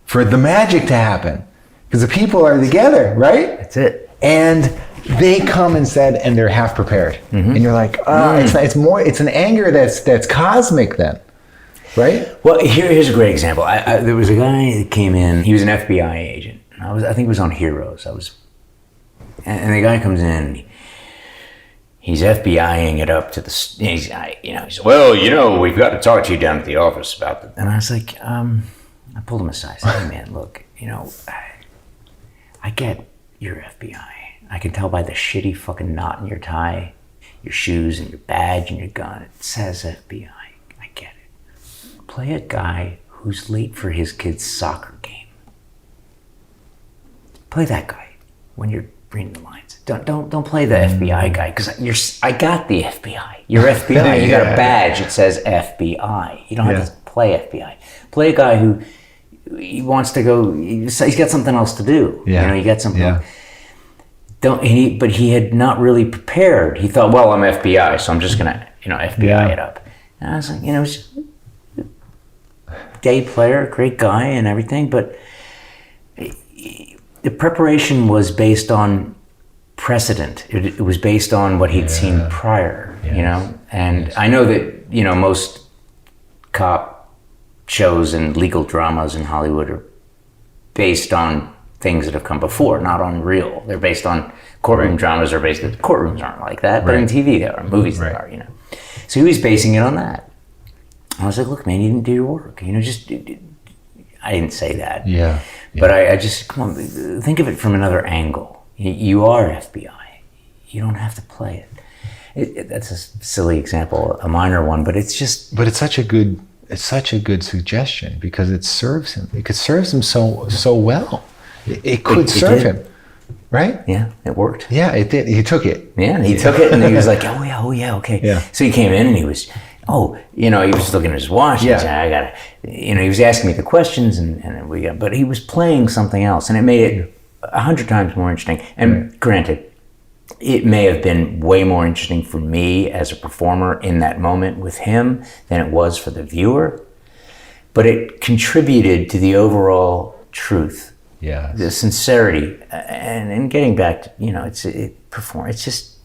[SPEAKER 4] for the magic to happen, because the people are together, right?
[SPEAKER 1] That's it.
[SPEAKER 4] And they come instead, and they're half prepared, and you're like, it's an anger that's cosmic then, right?
[SPEAKER 1] Well, here's a great example. There was a guy that came in. He was an FBI agent. I think he was on Heroes. And the guy comes in. He's FBIing it up to the, he's well, we've got to talk to you down at the office about that. And I was like, I pulled him aside. I said, hey man, look, I get you're FBI. I can tell by the shitty fucking knot in your tie, your shoes and your badge and your gun. It says FBI. I get it. Play a guy who's late for his kid's soccer game. Play that guy when you're reading the lines. Don't play the FBI guy, because I got the FBI. You're FBI. You got a badge that says FBI. You don't have to play FBI. Play a guy who he wants to go. He's got something else to do.
[SPEAKER 4] Yeah.
[SPEAKER 1] You got something.
[SPEAKER 4] Yeah.
[SPEAKER 1] but he had not really prepared. He thought, well, I'm FBI, so I'm just gonna, FBI it up. And I was like, he's a day player, great guy and everything, but the preparation was based on precedent. It was based on what he'd seen prior, and I know that, most cop shows and legal dramas in Hollywood are based on things that have come before, not on real. They're based on courtroom dramas are based on, courtrooms aren't like that, but in TV they are, movies they are, So he was basing it on that. I was like, look, man, you didn't do your work. I didn't say that.
[SPEAKER 4] Yeah.
[SPEAKER 1] But I just, come on, think of it from another angle. You are FBI. You don't have to play it. That's a silly example, a minor one, but it's just...
[SPEAKER 4] But it's such a good suggestion because it serves him. It serves him so well. It could serve him, right?
[SPEAKER 1] Yeah, it worked.
[SPEAKER 4] Yeah, it did. He took it.
[SPEAKER 1] Yeah, he took it, and he was like, oh yeah, okay.
[SPEAKER 4] Yeah.
[SPEAKER 1] So he came in, and he was, he was looking at his watch.
[SPEAKER 4] Yeah.
[SPEAKER 1] And said, I gotta, he was asking me the questions, but he was playing something else, and it made it 100 times more interesting. And granted, it may have been way more interesting for me as a performer in that moment with him than it was for the viewer, but it contributed to the overall truth.
[SPEAKER 4] Yeah,
[SPEAKER 1] the sincerity, and getting back to, it's just,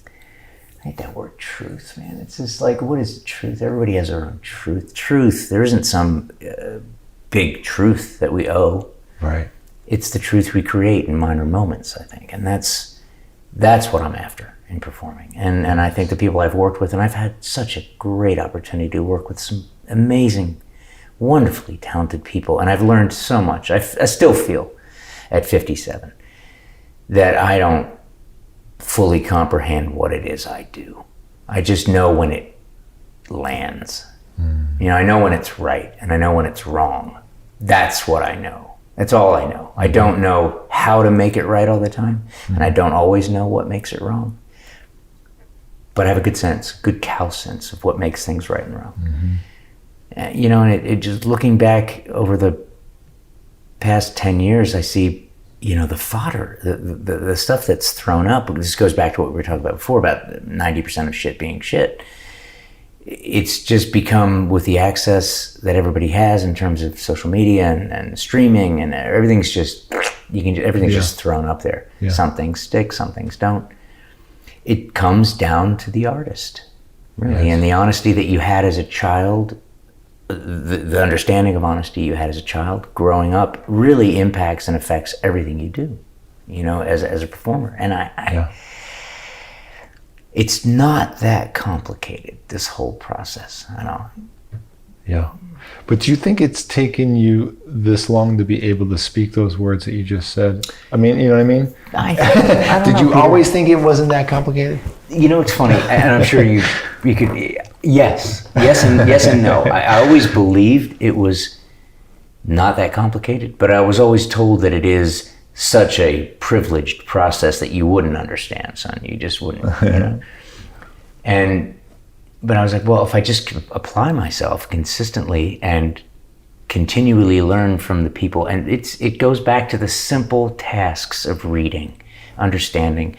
[SPEAKER 1] I hate that word truth, man. It's just like, what is truth? Everybody has their own truth. There isn't some big truth that we owe.
[SPEAKER 4] Right.
[SPEAKER 1] It's the truth we create in minor moments, I think, and that's what I'm after in performing. And I think the people I've worked with, and I've had such a great opportunity to work with some amazing, wonderfully talented people, and I've learned so much. I still feel at 57 that I don't fully comprehend what it is I do. I just know when it lands. I know when it's right, and I know when it's wrong. That's what I know. That's all I know. I don't know how to make it right all the time, and I don't always know what makes it wrong. But I have a good cow sense of what makes things right and wrong. And it just, looking back over the past 10 years, I see, the fodder, the stuff that's thrown up. This goes back to what we were talking about before, about 90% of shit being shit. It's just become, with the access that everybody has in terms of social media and streaming, and everything's just, everything's just thrown up there.
[SPEAKER 4] Yeah.
[SPEAKER 1] Some things stick, some things don't. It comes down to the artist, really, and the honesty that you had as a child. The understanding of honesty you had as a child growing up really impacts and affects everything you do, as a performer. And it's not that complicated, this whole process. I know.
[SPEAKER 4] Yeah. But do you think it's taken you this long to be able to speak those words that you just said? I mean, you know what I mean?
[SPEAKER 1] I don't
[SPEAKER 4] Did
[SPEAKER 1] know,
[SPEAKER 4] you
[SPEAKER 1] Peter.
[SPEAKER 4] always think it wasn't that complicated?
[SPEAKER 1] It's funny, and I'm sure you could. Yes and no. I always believed it was not that complicated, but I was always told that it is such a privileged process that you wouldn't understand, son. You just wouldn't, But I was like, well, if I just apply myself consistently and continually learn from the people, and it goes back to the simple tasks of reading, understanding,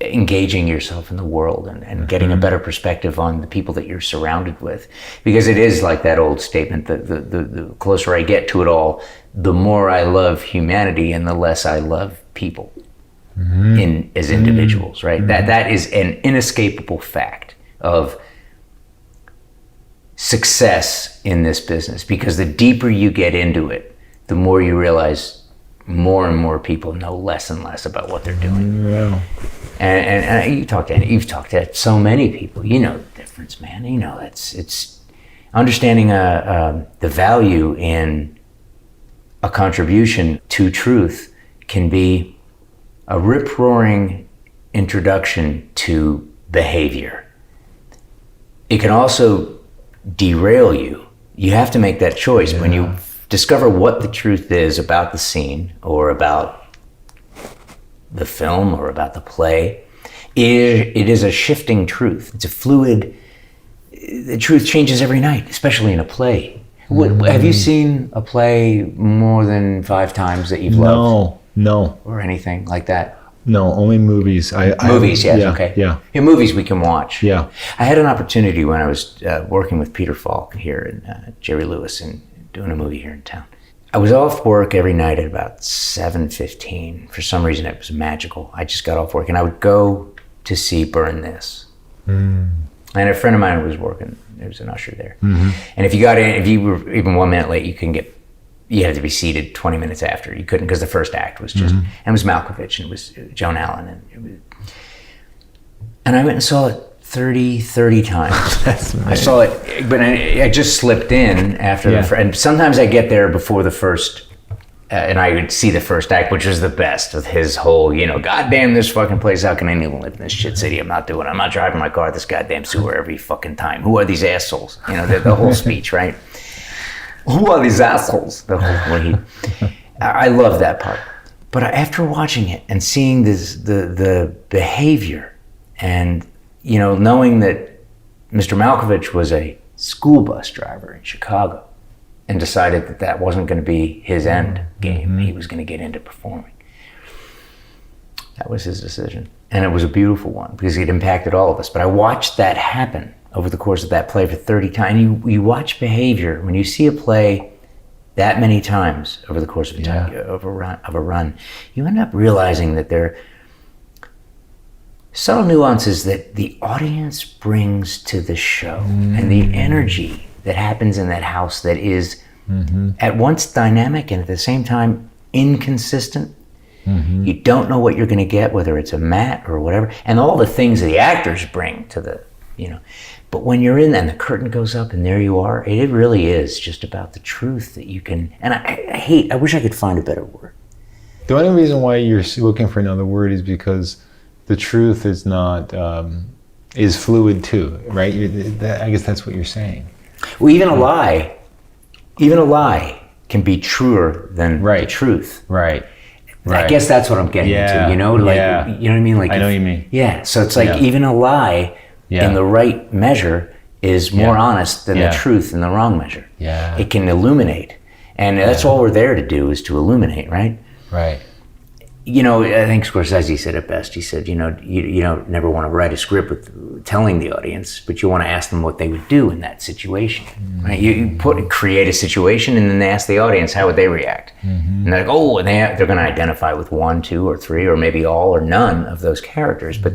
[SPEAKER 1] engaging yourself in the world, and getting a better perspective on the people that you're surrounded with. Because it is like that old statement that the closer I get to it all, the more I love humanity and the less I love people as individuals, right? That is an inescapable fact of success in this business, because the deeper you get into it, the more you realize more and more people know less and less about what they're doing.
[SPEAKER 4] Yeah.
[SPEAKER 1] And you've talked to so many people. You know the difference, man. It's understanding the value in a contribution to truth can be a rip-roaring introduction to behavior. It can also derail you. You have to make that choice when you discover what the truth is about the scene or about the film or about the play. It is a shifting truth. It's a fluid. The truth changes every night, especially in a play. Have you seen a play more than 5 times that you've loved?
[SPEAKER 4] No.
[SPEAKER 1] Or anything like that?
[SPEAKER 4] No, only movies.
[SPEAKER 1] Movies, yes, okay.
[SPEAKER 4] Yeah.
[SPEAKER 1] Movies we can watch.
[SPEAKER 4] Yeah.
[SPEAKER 1] I had an opportunity when I was working with Peter Falk here in Jerry Lewis and doing a movie here in town. I was off work every night at about 7:15. For some reason, it was magical. I just got off work, and I would go to see Burn This. And a friend of mine was working. There was an usher there. And if you were even 1 minute late, you had to be seated 20 minutes after. You couldn't, because the first act was just, and it was Malkovich, and it was Joan Allen, and I went and saw it 30 times.
[SPEAKER 4] That's
[SPEAKER 1] I saw it, but I just slipped in after and sometimes I get there before the first, and I would see the first act, which was the best, with his whole, goddamn this fucking place, how can anyone live in this shit city? I'm not driving my car this goddamn sewer every fucking time. Who are these assholes? The whole speech, right? Who are these assholes? I love that part. But after watching it and seeing the behavior, and knowing that Mr. Malkovich was a school bus driver in Chicago and decided that wasn't going to be his end game, he was going to get into performing. That was his decision. And it was a beautiful one because it impacted all of us. But I watched that happen over the course of that play for 30 times. And you watch behavior. When you see a play that many times over the course of a run, you end up realizing that there are subtle nuances that the audience brings to the show, and the energy that happens in that house that is at once dynamic and at the same time inconsistent. You don't know what you're going to get, whether it's a mat or whatever, and all the things that the actors bring to the, but when you're in and the curtain goes up and there you are, it really is just about the truth that you can, and I wish I could find a better word.
[SPEAKER 4] The only reason why you're looking for another word is because the truth is not, is fluid too, right? I guess that's what you're saying.
[SPEAKER 1] Well, even a lie can be truer than the truth.
[SPEAKER 4] Right.
[SPEAKER 1] I guess that's what I'm getting into, you know what I mean? Like,
[SPEAKER 4] I know what you mean.
[SPEAKER 1] Yeah, so it's like even a lie in the right measure is more honest than the truth in the wrong measure.
[SPEAKER 4] Yeah.
[SPEAKER 1] It can illuminate. And that's all we're there to do, is to illuminate, right?
[SPEAKER 4] Right.
[SPEAKER 1] I think Scorsese said it best. He said, you don't never want to write a script with telling the audience, but you want to ask them what they would do in that situation, right? You create a situation and then ask the audience, how would they react? And they're like, they're going to identify with 1, 2, or 3, or maybe all or none of those characters, but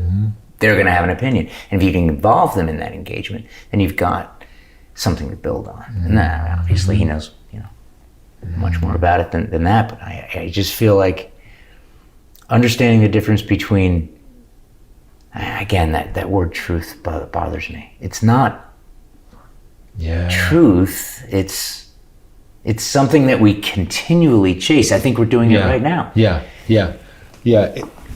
[SPEAKER 1] they're going to have an opinion. And if you can involve them in that engagement, then you've got something to build on. And that, obviously he knows, much more about it than that, but I just feel like understanding the difference between, again, that word truth bothers me. It's not truth, it's something that we continually chase. I think we're doing it right now.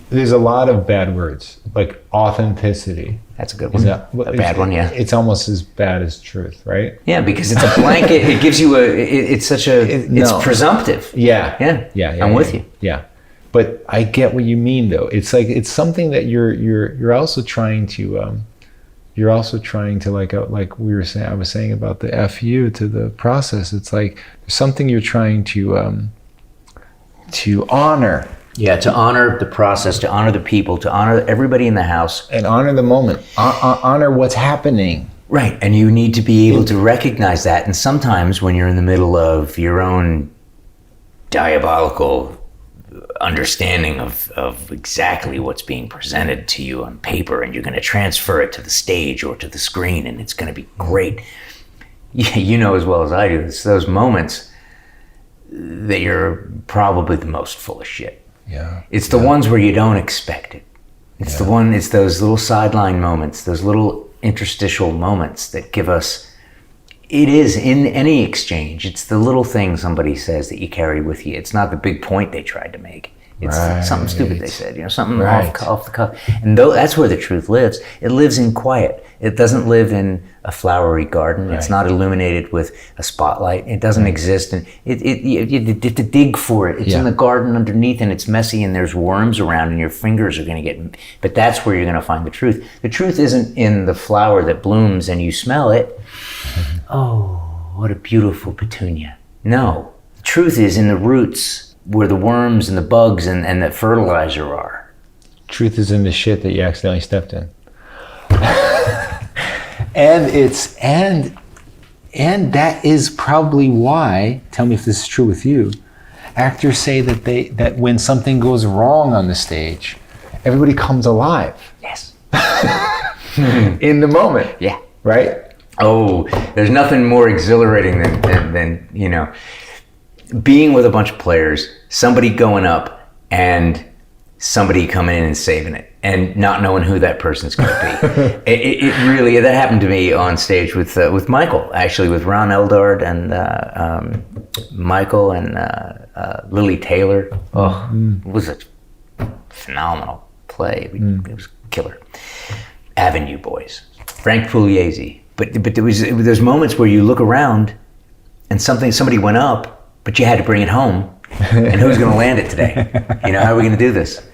[SPEAKER 4] There's a lot of bad words, like authenticity.
[SPEAKER 1] That's a good one. A bad one, yeah.
[SPEAKER 4] It's almost as bad as truth, right?
[SPEAKER 1] Yeah, because it's a blanket. It gives you it's presumptive.
[SPEAKER 4] Yeah.
[SPEAKER 1] I'm with you.
[SPEAKER 4] Yeah. But I get what you mean, though. It's like, it's something that you're also trying to like we were saying, I was saying about the FU to the process. It's like there's something you're trying to honor.
[SPEAKER 1] Yeah, to honor the process, to honor the people, to honor everybody in the house,
[SPEAKER 4] and honor the moment, honor what's happening.
[SPEAKER 1] Right, and you need to be able to recognize that. And sometimes when you're in the middle of your own diabolical understanding of exactly what's being presented to you on paper, and you're going to transfer it to the stage or to the screen, and it's going to be great. You know as well as I do, it's those moments that you're probably the most full of shit.
[SPEAKER 4] Yeah.
[SPEAKER 1] It's the ones where you don't expect it. It's it's those little sideline moments, those little interstitial moments that give us, it is in any exchange, it's the little thing somebody says that you carry with you. It's not the big point they tried to make. It's something stupid they said, something off the cuff. And that's where the truth lives. It lives in quiet. It doesn't live in a flowery garden. It's not illuminated with a spotlight. It doesn't exist. And you have to dig for it. It's in the garden underneath, and it's messy, and there's worms around, and your fingers are going to get, but that's where you're going to find the truth. The truth isn't in the flower that blooms and you smell it. Oh, what a beautiful petunia. No, the truth is in the roots, where the worms and the bugs and the fertilizer are.
[SPEAKER 4] truth is in the shit that you accidentally stepped in. and that is probably why, tell me if this is true with you, actors say that when something goes wrong on the stage, everybody comes alive.
[SPEAKER 1] Yes.
[SPEAKER 4] In the moment.
[SPEAKER 1] Yeah.
[SPEAKER 4] Right?
[SPEAKER 1] Oh, there's nothing more exhilarating than you know, being with a bunch of players, somebody going up and somebody coming in and saving it and not knowing who that person's going to be. it really, that happened to me on stage with Michael, actually, with Ron Eldard and Michael and Lily Taylor. Oh, it was a phenomenal play. It was killer. Avenue Boys, Frank Pugliese. But there's moments where you look around and somebody went up, but you had to bring it home. And who's going to land it today? You know, how are we going to do this?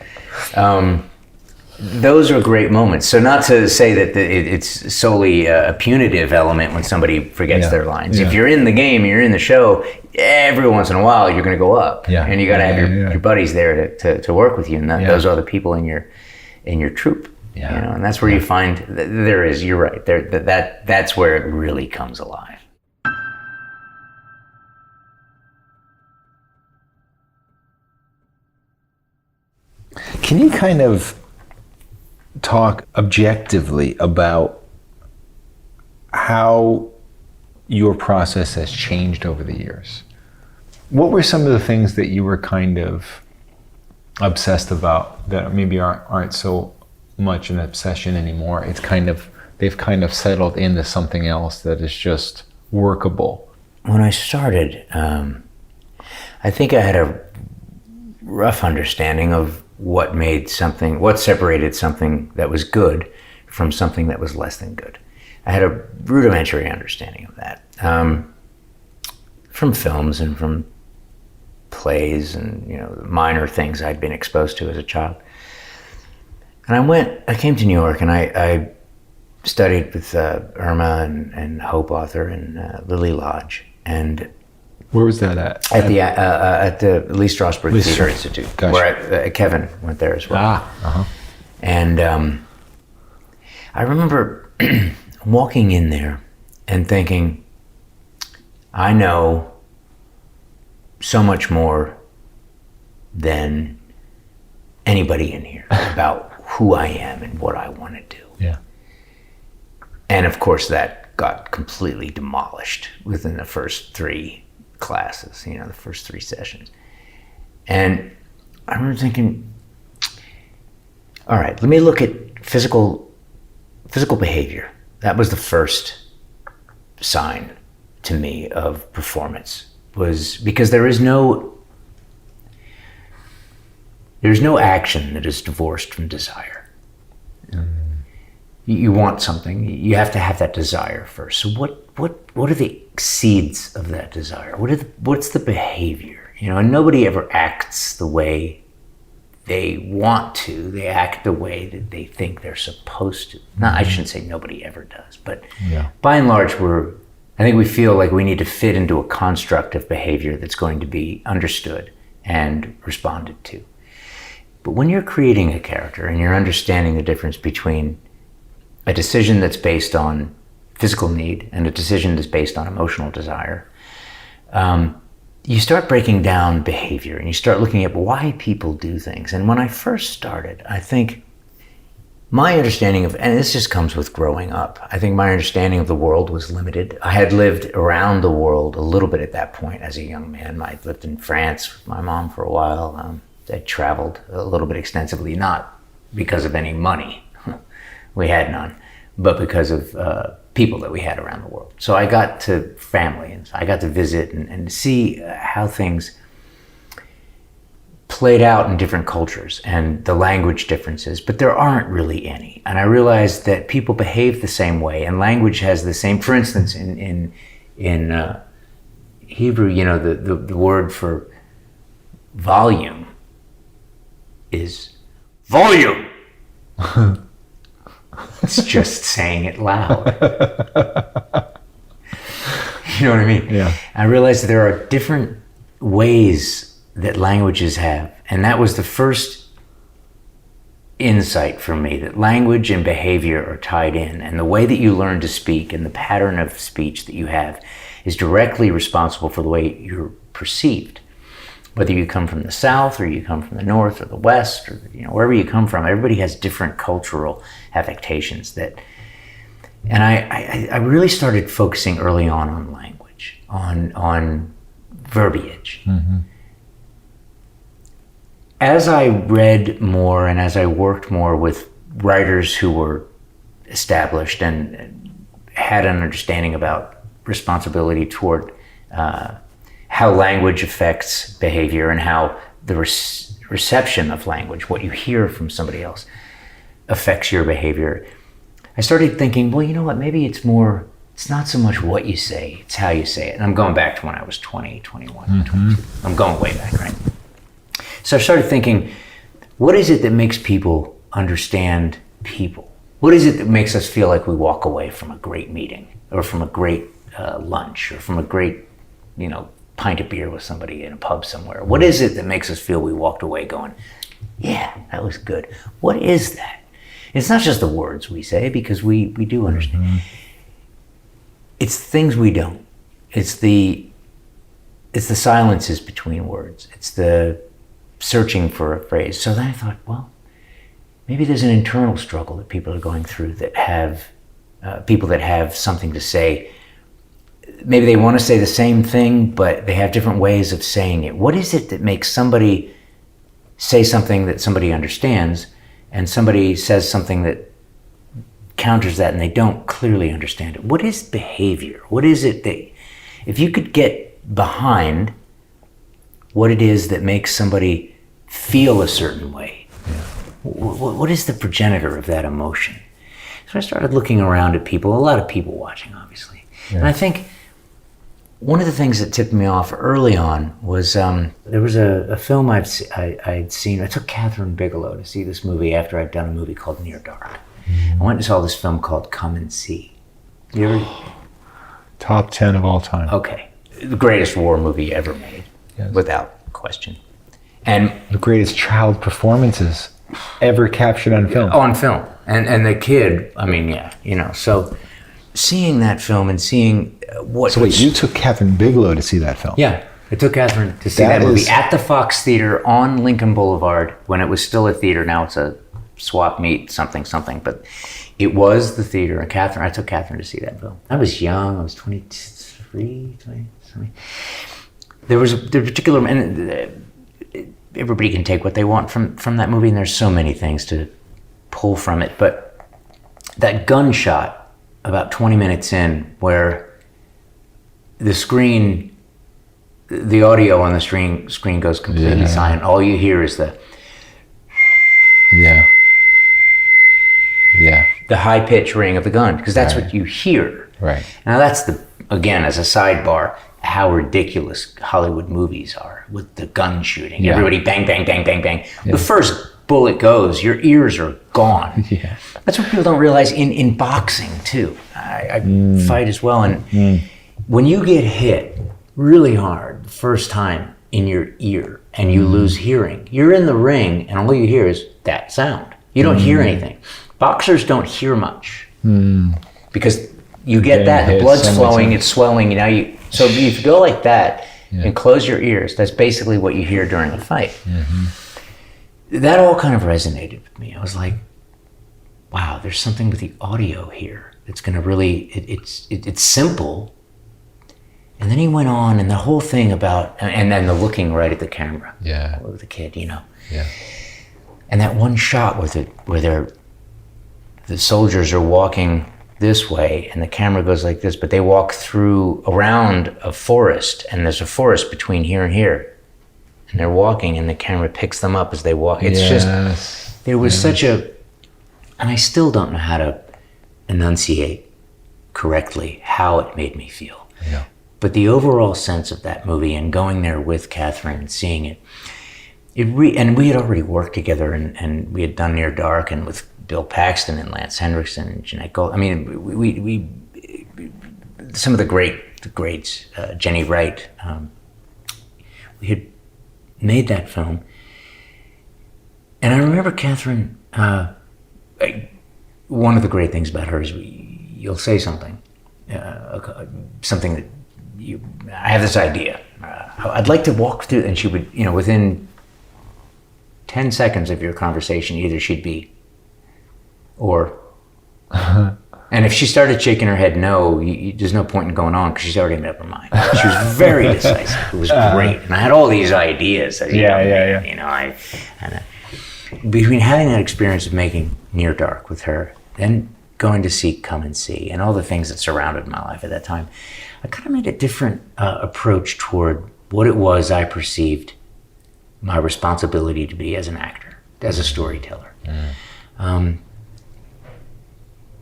[SPEAKER 1] Those are great moments. So not to say that it's solely a punitive element when somebody forgets their lines. If you're in the game, you're in the show, every once in a while you're going to go up. Yeah. And you got to have your buddies there to work with you. And those are the people in your troupe. Yeah. You know, and that's where you find there is. You're right. That's where it really comes alive.
[SPEAKER 4] Can you kind of talk objectively about how your process has changed over the years? What were some of the things that you were kind of obsessed about that maybe aren't so much an obsession anymore? They've kind of settled into something else that is just workable.
[SPEAKER 1] When I started, I think I had a rough understanding of what separated something that was good from something that was less than good. I had a rudimentary understanding of that from films and from plays and, you know, minor things I'd been exposed to as a child. And I came to New York and I studied with Irma and Hope Author and Lily Lodge. And
[SPEAKER 4] where was that at?
[SPEAKER 1] At the Lee Strasberg Theater Institute, gotcha. Where Kevin went there as well. And I remember walking in there and thinking, I know so much more than anybody in here about who I am and what I want to do.
[SPEAKER 4] Yeah.
[SPEAKER 1] And of course that got completely demolished within the first 3 classes, you know, the first 3 sessions. And I remember thinking, all right, let me look at physical behavior. That was the first sign to me of performance, was because there's no action that is divorced from desire. You want something, you have to have that desire first. So what are the seeds of that desire? What's the behavior? You know, and nobody ever acts the way they want to. They act the way that they think they're supposed to. I shouldn't say nobody ever does, but by and large, I think we feel like we need to fit into a construct of behavior that's going to be understood and responded to. But when you're creating a character and you're understanding the difference between a decision that's based on physical need and a decision that's based on emotional desire, you start breaking down behavior and you start looking at why people do things. And when I first started, I think my understanding of, and this just comes with growing up, I think my understanding of the world was limited. I had lived around the world a little bit at that point as a young man. I lived in France with my mom for a while. I traveled a little bit extensively, not because of any money. We had none, but because of people that we had around the world. So I got to family and I got to visit and see how things played out in different cultures and the language differences, but there aren't really any. And I realized that people behave the same way and language has the same, for instance, in Hebrew, you know, the word for volume is volume. It's just saying it loud. You know what I mean?
[SPEAKER 4] Yeah.
[SPEAKER 1] I realized that there are different ways that languages have, and that was the first insight for me that language and behavior are tied in, and the way that you learn to speak and the pattern of speech that you have is directly responsible for the way you're perceived. Whether you come from the South or you come from the North or the West, or wherever you come from, everybody has different cultural affectations that. And I really started focusing early on language, on verbiage. Mm-hmm. As I read more and as I worked more with writers who were established and had an understanding about responsibility toward how language affects behavior and how the reception of language, what you hear from somebody else, affects your behavior, I started thinking, well, you know what, maybe it's not so much what you say, it's how you say it. And I'm going back to when I was 20, 21, mm-hmm. 22. I'm going way back, right? So I started thinking, what is it that makes people understand people? What is it that makes us feel like we walk away from a great meeting or from a great lunch or from a great, pint of beer with somebody in a pub somewhere? What is it that makes us feel we walked away going, yeah, that was good? What is that? It's not just the words we say, because we do understand. Mm-hmm. It's things we don't. It's the silences between words. It's the searching for a phrase. So then I thought, well, maybe there's an internal struggle that people are going through that have people that have something to say. Maybe they want to say the same thing, but they have different ways of saying it. What is it that makes somebody say something that somebody understands and somebody says something that counters that and they don't clearly understand it? What is behavior? What is it that, if you could get behind what it is that makes somebody feel a certain way, what is the progenitor of that emotion? So I started looking around at people, a lot of people watching, obviously. Yeah. And I think one of the things that tipped me off early on was there was a film I'd seen. I took Kathryn Bigelow to see this movie after I'd done a movie called Near Dark. Mm-hmm. I went and saw this film called Come and See. You ever?
[SPEAKER 4] Top 10 of all time.
[SPEAKER 1] Okay. The greatest war movie ever made, yes. Without question. And
[SPEAKER 4] the greatest child performances ever captured on film.
[SPEAKER 1] On film. And the kid, so seeing that film and seeing what...
[SPEAKER 4] So wait, you took Kathryn Bigelow to see that film?
[SPEAKER 1] Yeah, I took Kathryn to see that movie at the Fox Theater on Lincoln Boulevard when it was still a theater. Now it's a swap meet something, but it was the theater. And I took Kathryn to see that film. I was young, I was 23, 20. There was a particular... And everybody can take what they want from that movie, and there's so many things to pull from it. But that gunshot about 20 minutes in, where the audio on the screen goes completely silent. All you hear is the high-pitched ring of the gun, because that's what you hear.
[SPEAKER 4] Right.
[SPEAKER 1] Now that's again, as a sidebar, how ridiculous Hollywood movies are with the gun shooting. Yeah. Everybody bang, bang, bang, bang, bang. Yeah. The first bullet goes, your ears are gone. Yeah. That's what people don't realize in boxing too. I fight as well, and when you get hit really hard the first time in your ear and you lose hearing, you're in the ring and all you hear is that sound. You don't hear anything. Boxers don't hear much because you get that, the blood's flowing, it's swelling, so if you go like that and close your ears, that's basically what you hear during a fight. Mm-hmm. That all kind of resonated with me. I was like, wow, there's something with the audio here that's going to really, it's simple. And then he went on, and the whole thing about, and then the looking right at the camera with the kid, Yeah. And that one shot where the soldiers are walking this way and the camera goes like this, but they walk around a forest, and there's a forest between here and here, and they're walking and the camera picks them up as they walk. It's just, there was such and I still don't know how to enunciate correctly how it made me feel. Yeah. But the overall sense of that movie and going there with Kathryn and seeing it, and we had already worked together, and we had done Near Dark, and with Bill Paxton and Lance Henriksen and Jeanette Gold. I mean, we some of the greats, Jenny Wright. We had made that film, and I remember Kathryn one of the great things about her is you'll say something, something that I have this idea. I'd like to walk through, and she would, within 10 seconds of your conversation, either she'd be, or, and if she started shaking her head no, there's no point in going on because she's already made up her mind. She was very decisive. It was great. And I had all these ideas. Between having that experience of making Near Dark with her, then going to see Come and See, and all the things that surrounded my life at that time, I kind of made a different approach toward what it was I perceived my responsibility to be as an actor, as a storyteller.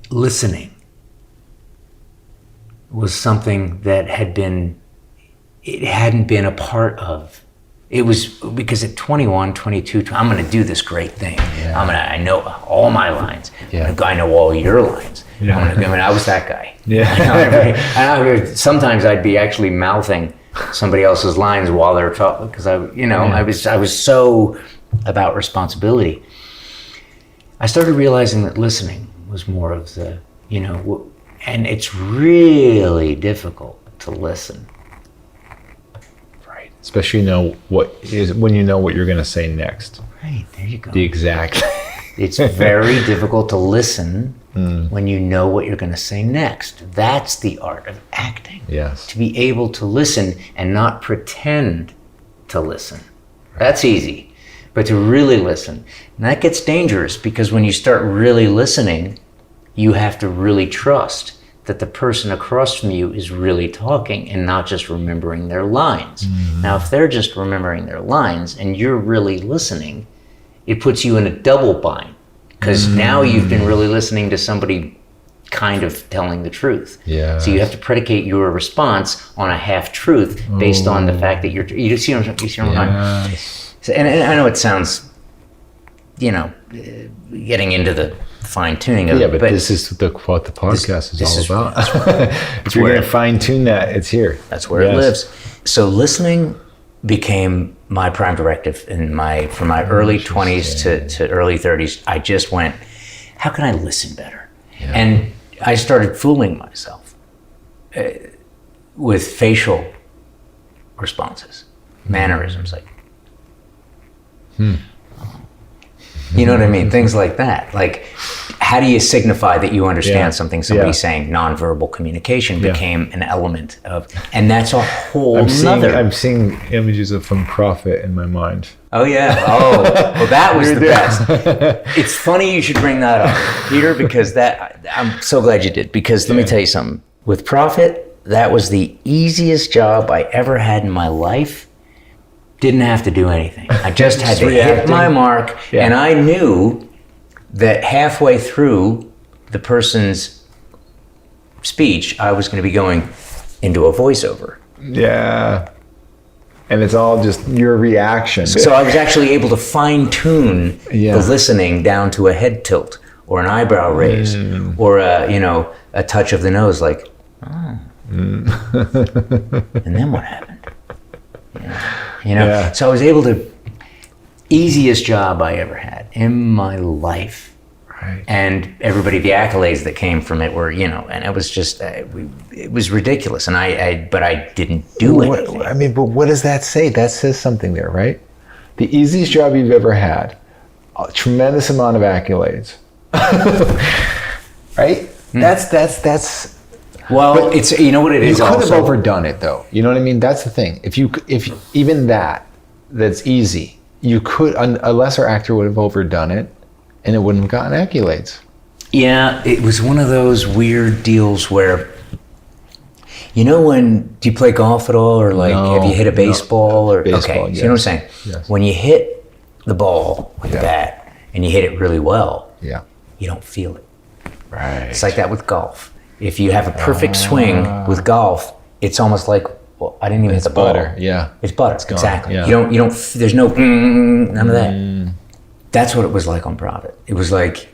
[SPEAKER 1] Listening was something that hadn't been a part of. It was because at 21, 22, I'm going to do this great thing. Yeah. I know all my lines. Yeah. I know all your lines. Yeah. I was that guy. Yeah. Sometimes I'd be actually mouthing somebody else's lines while they're talking because I was so about responsibility. I started realizing that listening was more of the, and it's really difficult to listen.
[SPEAKER 4] Especially when you know what you're going to say next.
[SPEAKER 1] Right, there you go.
[SPEAKER 4] The exact.
[SPEAKER 1] It's very difficult to listen when you know what you're going to say next. That's the art of acting.
[SPEAKER 4] Yes.
[SPEAKER 1] To be able to listen and not pretend to listen. Right. That's easy. But to really listen, and that gets dangerous because when you start really listening, you have to really trust that the person across from you is really talking and not just remembering their lines. Mm-hmm. Now, if they're just remembering their lines and you're really listening, it puts you in a double bind because now you've been really listening to somebody kind of telling the truth.
[SPEAKER 4] Yeah.
[SPEAKER 1] So you have to predicate your response on a half truth based on the fact that you see what I'm saying? So, and I know it sounds, getting into the fine tuning of
[SPEAKER 4] it. But this is what the podcast is all about. If you're going to fine tune that, it's here.
[SPEAKER 1] That's where it lives. So listening became my prime directive from my early 20s to early 30s. I just went, how can I listen better? Yeah. And I started fooling myself with facial responses, mannerisms like, You know what I mean? Things like that. Like, how do you signify that you understand something somebody's saying? Nonverbal communication became an element of, and that's a whole
[SPEAKER 4] I'm seeing images from Prophet in my mind.
[SPEAKER 1] Oh yeah. Oh, well, that was the best. It's funny you should bring that up, Peter, because I'm so glad you did. Because let me tell you something. With Prophet, that was the easiest job I ever had in my life. Didn't have to do anything. I just had to hit my mark, and I knew that halfway through the person's speech, I was going to be going into a voiceover.
[SPEAKER 4] Yeah. And it's all just your reaction.
[SPEAKER 1] So I was actually able to fine-tune the listening down to a head tilt or an eyebrow raise or a touch of the nose, like, oh. And then what happened? So I was able to, easiest job I ever had in my life.
[SPEAKER 4] Right.
[SPEAKER 1] And everybody, the accolades that came from it were, and it was just, it was ridiculous. And but I didn't do anything.
[SPEAKER 4] But what does that say? That says something there, right? The easiest job you've ever had, a tremendous amount of accolades, right? That's.
[SPEAKER 1] Well, it's what it is.
[SPEAKER 4] You could have overdone it, though. You know what I mean? That's the thing. If even that's easy. You could, a lesser actor would have overdone it, and it wouldn't have gotten accolades.
[SPEAKER 1] Yeah, it was one of those weird deals where, do you play golf at all, or have you hit a baseball or
[SPEAKER 4] baseball?
[SPEAKER 1] Okay, so you know what I'm saying?
[SPEAKER 4] Yes.
[SPEAKER 1] When you hit the ball with the bat and you hit it really well, you don't feel it.
[SPEAKER 4] Right.
[SPEAKER 1] It's like that with golf. If you have a perfect swing with golf, it's almost like, well, I didn't even hit the ball.
[SPEAKER 4] Butter. Yeah.
[SPEAKER 1] It's butter. It's exactly.
[SPEAKER 4] Yeah.
[SPEAKER 1] You don't, there's no, none of that. That's what it was like on Prophet. It was like,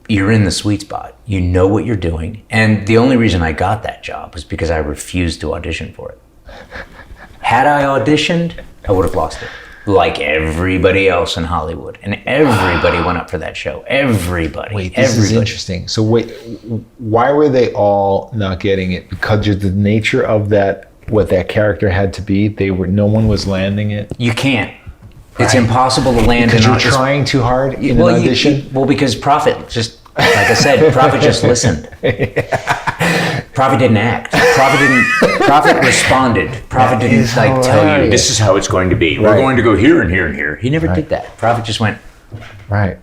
[SPEAKER 1] you're in the sweet spot. You know what you're doing. And the only reason I got that job was because I refused to audition for it. Had I auditioned, I would have lost it. like everybody else in Hollywood, and everybody went up for that show. Everybody.
[SPEAKER 4] Wait, this is interesting. So wait, why were they all not getting it? Because of the nature of that, what that character had to be. No one was landing it.
[SPEAKER 1] You can't. It's impossible to land.
[SPEAKER 4] Because you're trying too hard in an audition.
[SPEAKER 1] Because Prophet just, like I said, Prophet just listened. Prophet didn't act. Prophet responded. Prophet didn't tell you, this is how it's going to be. We're going to go here and here and here. He never did that. Prophet just went.
[SPEAKER 4] Right.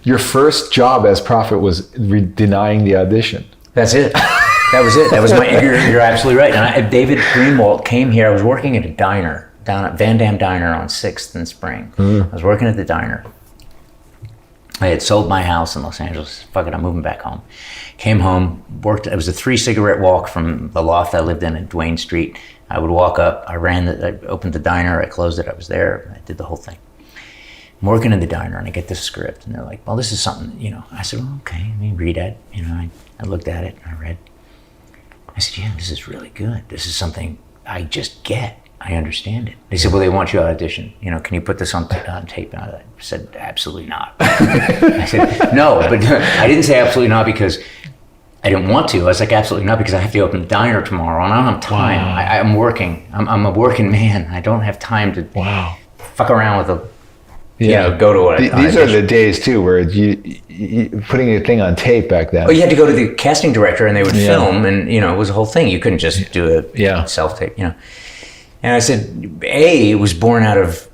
[SPEAKER 4] Your first job as Prophet was denying the audition.
[SPEAKER 1] That's it. That was it. That was my, you're absolutely right. And David Greenwald came here. I was working at a diner, down at Van Dam Diner on 6th and Spring. I was working at the diner. I had sold my house in Los Angeles. Fuck it, I'm moving back home. Came home, worked. It was a 3-cigarette walk from the loft I lived in at Duane Street. I would walk up. I opened the diner. I closed it. I was there. I did the whole thing. I'm working in the diner, and I get this script, and they're like, "Well, this is something, you know." I said, "Well, okay. Let me read it." You know, I looked at it and I read. I said, "Yeah, this is really good. This is something I just get. I understand it." They said, "Well, they want you to audition. You know, can you put this on tape?" And I said, "Absolutely not." I said, "No," but I didn't say absolutely not because I didn't want to. I was like, absolutely not, because I have to open the diner tomorrow and I don't have time. Wow. I'm working. I'm a working man. I don't have time to fuck around with go to a
[SPEAKER 4] These are the days too where you putting a thing on tape back then.
[SPEAKER 1] Oh, you had to go to the casting director and they would film, and it was a whole thing. You couldn't just do a self-tape, And I said, A, it was born out of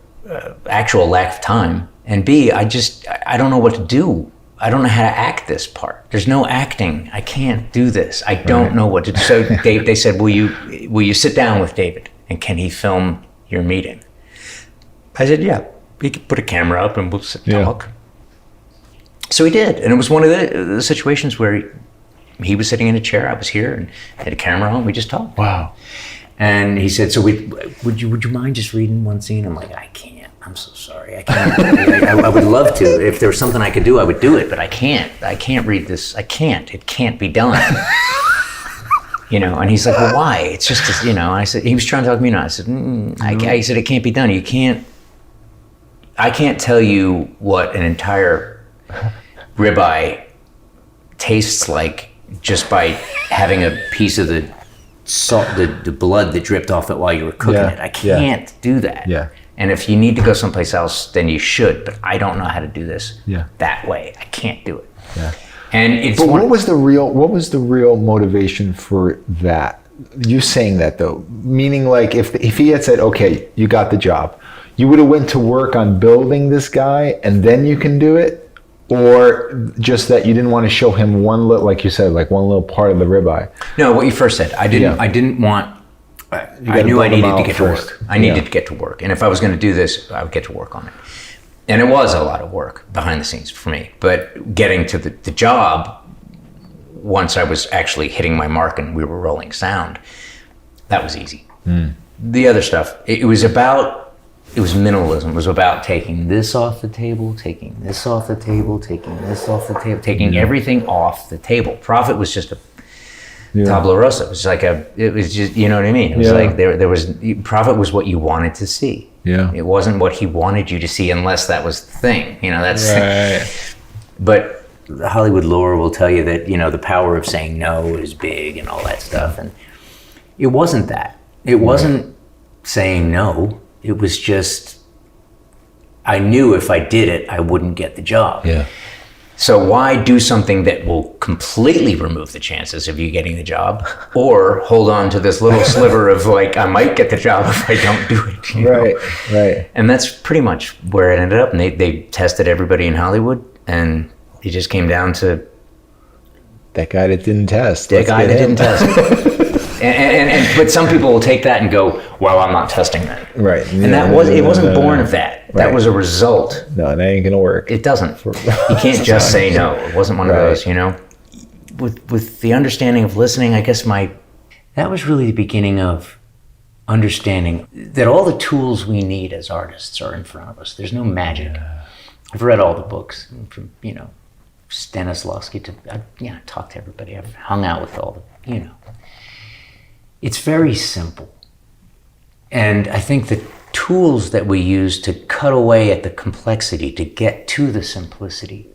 [SPEAKER 1] actual lack of time, and B, I don't know what to do. I don't know how to act this part. There's no acting. I can't do this. I don't know what to do. So they said, will you sit down with David and can he film your meeting? I said, yeah. We could put a camera up and we'll sit and talk. So he did. And it was one of the situations where he was sitting in a chair, I was here, and had a camera on, we just talked.
[SPEAKER 4] Wow.
[SPEAKER 1] And he said, so would you mind just reading one scene? I'm like, I can't. I'm so sorry. I can't. I would love to. If there was something I could do, I would do it, but I can't. I can't read this. I can't. It can't be done. And he's like, well, why? It's just, I said, he was trying to talk to me, and I said, I said, it can't be done. I can't tell you what an entire ribeye tastes like just by having a piece of the salt, the blood that dripped off it while you were cooking it. I can't do that.
[SPEAKER 4] Yeah.
[SPEAKER 1] And if you need to go someplace else, then you should. But I don't know how to do this that way. I can't do it.
[SPEAKER 4] Yeah.
[SPEAKER 1] And it's.
[SPEAKER 4] But what was the real motivation for that? You saying that though, meaning like if he had said, okay, you got the job, you would have went to work on building this guy, and then you can do it, or just that you didn't want to show him one little, like you said, like one little part of the ribeye.
[SPEAKER 1] No, what you first said. I didn't want. I knew I needed to get to work. I needed to get to work. And if I was going to do this, I would get to work on it. And it was a lot of work behind the scenes for me. But getting to the job, once I was actually hitting my mark and we were rolling sound, that was easy. The other stuff, it was minimalism. It was about taking this off the table, taking this off the table, taking this off the table, taking everything off the table. Prophet was just a tabula rasa. It was just, you know what I mean? It was like there was, Prophet was what you wanted to see.
[SPEAKER 4] Yeah.
[SPEAKER 1] It wasn't what he wanted you to see unless that was the thing. That's
[SPEAKER 4] right.
[SPEAKER 1] But Hollywood lore will tell you that, the power of saying no is big and all that stuff. And it wasn't that. It wasn't saying no. It was just, I knew if I did it, I wouldn't get the job.
[SPEAKER 4] Yeah.
[SPEAKER 1] So why do something that will completely remove the chances of you getting the job, or hold on to this little sliver of like, I might get the job if I don't do it.
[SPEAKER 4] Right.
[SPEAKER 1] And that's pretty much where it ended up. And they tested everybody in Hollywood, and it just came down to
[SPEAKER 4] that guy that didn't test.
[SPEAKER 1] Didn't test. But some people will take that and go, well, I'm not testing that.
[SPEAKER 4] Right.
[SPEAKER 1] And it wasn't born of that. Right. That was a result.
[SPEAKER 4] No, that ain't gonna work.
[SPEAKER 1] It doesn't. You can't just say no. It wasn't one of those, With the understanding of listening, I guess that was really the beginning of understanding that all the tools we need as artists are in front of us. There's no magic. I've read all the books from, Stanislavski to, I talked to everybody. I've hung out with all the, It's very simple. And I think that tools that we use to cut away at the complexity, to get to the simplicity,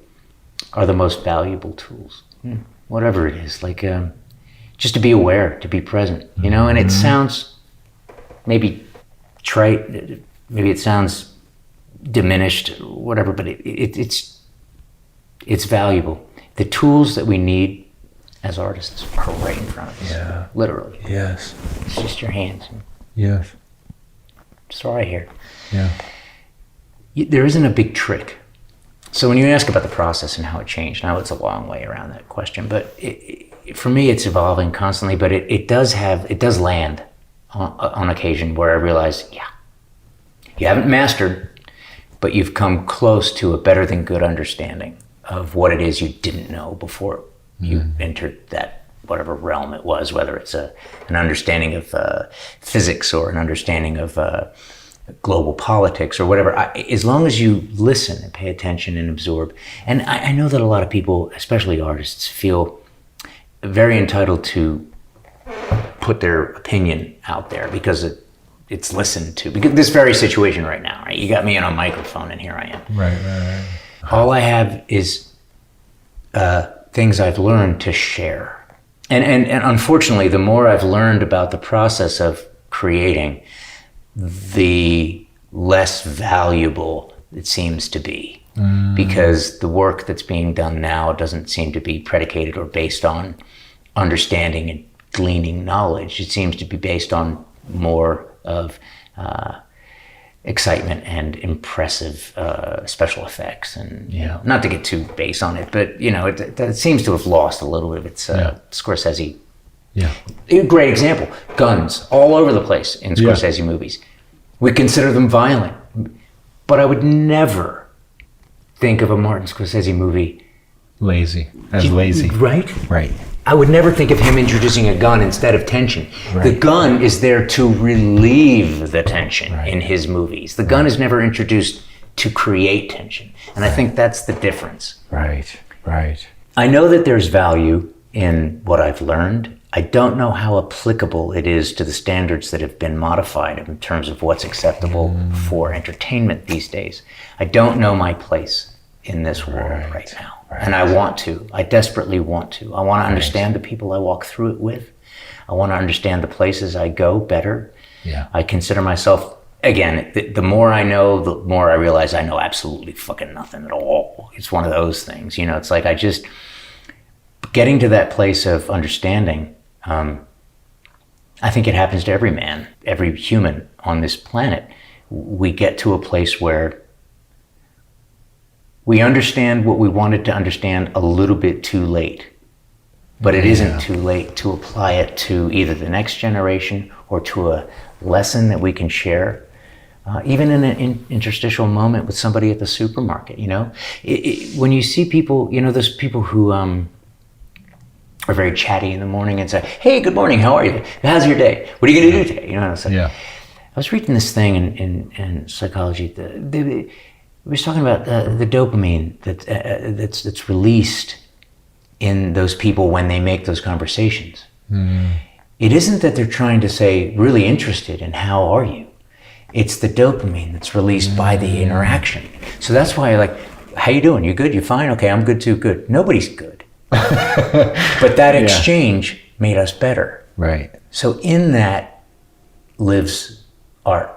[SPEAKER 1] are the most valuable tools. Whatever it is, like just to be aware, to be present, you know. And it sounds maybe trite, maybe it sounds diminished, whatever, but it's valuable. The tools that we need as artists are right in front of us.
[SPEAKER 4] Yeah.
[SPEAKER 1] Literally.
[SPEAKER 4] Yes.
[SPEAKER 1] It's just your hands.
[SPEAKER 4] Yes.
[SPEAKER 1] It's right here.
[SPEAKER 4] Yeah.
[SPEAKER 1] There isn't a big trick. So when you ask about the process and how it changed, now it's a long way around that question, but for me it's evolving constantly, but it does land on occasion where I realize, yeah, you haven't mastered, but you've come close to a better than good understanding of what it is you didn't know before you entered that whatever realm it was, whether it's an understanding of physics or an understanding of global politics or whatever. As long as you listen and pay attention and absorb. And I know that a lot of people, especially artists, feel very entitled to put their opinion out there because it's listened to. Because this very situation right now, right? You got me on a microphone and here I am.
[SPEAKER 4] Right.
[SPEAKER 1] All I have is things I've learned to share. And unfortunately, the more I've learned about the process of creating, the less valuable it seems to be. Because the work that's being done now doesn't seem to be predicated or based on understanding and gleaning knowledge. It seems to be based on more of excitement and impressive special effects. And you know, not to get too base on it, but you know, it seems to have lost a little bit of its Scorsese.
[SPEAKER 4] Yeah.
[SPEAKER 1] A great example, guns all over the place in Scorsese movies. We consider them violent, but I would never think of a Martin Scorsese movie
[SPEAKER 4] Lazy.
[SPEAKER 1] Right? I would never think of him introducing a gun instead of tension.
[SPEAKER 4] Right.
[SPEAKER 1] The gun is there to relieve the tension in his movies. The gun is never introduced to create tension. And I think that's the difference.
[SPEAKER 4] Right.
[SPEAKER 1] I know that there's value in what I've learned. I don't know how applicable it is to the standards that have been modified in terms of what's acceptable for entertainment these days. I don't know my place in this world right now. And I want to. I desperately want to. I want to understand the people I walk through it with. I want to understand the places I go better.
[SPEAKER 4] Yeah.
[SPEAKER 1] I consider myself, again, the more I know, the more I realize I know absolutely fucking nothing at all. It's one of those things, you know, it's like getting to that place of understanding. I think it happens to every man, every human on this planet. We get to a place where we understand what we wanted to understand a little bit too late, but it isn't too late to apply it to either the next generation or to a lesson that we can share, even in an interstitial moment with somebody at the supermarket, you know? When you see people, you know, there's people who are very chatty in the morning and say, hey, good morning, how are you? How's your day? What are you gonna do today? You know, it's like, I was reading this thing in psychology, we was talking about the dopamine that's released in those people when they make those conversations. It isn't that they're trying to say, really interested in how are you? It's the dopamine that's released by the interaction. So that's why, like, how you doing? You good? You fine? Okay, I'm good too. Good. Nobody's good. But that exchange made us better.
[SPEAKER 4] Right.
[SPEAKER 1] So in that lives art.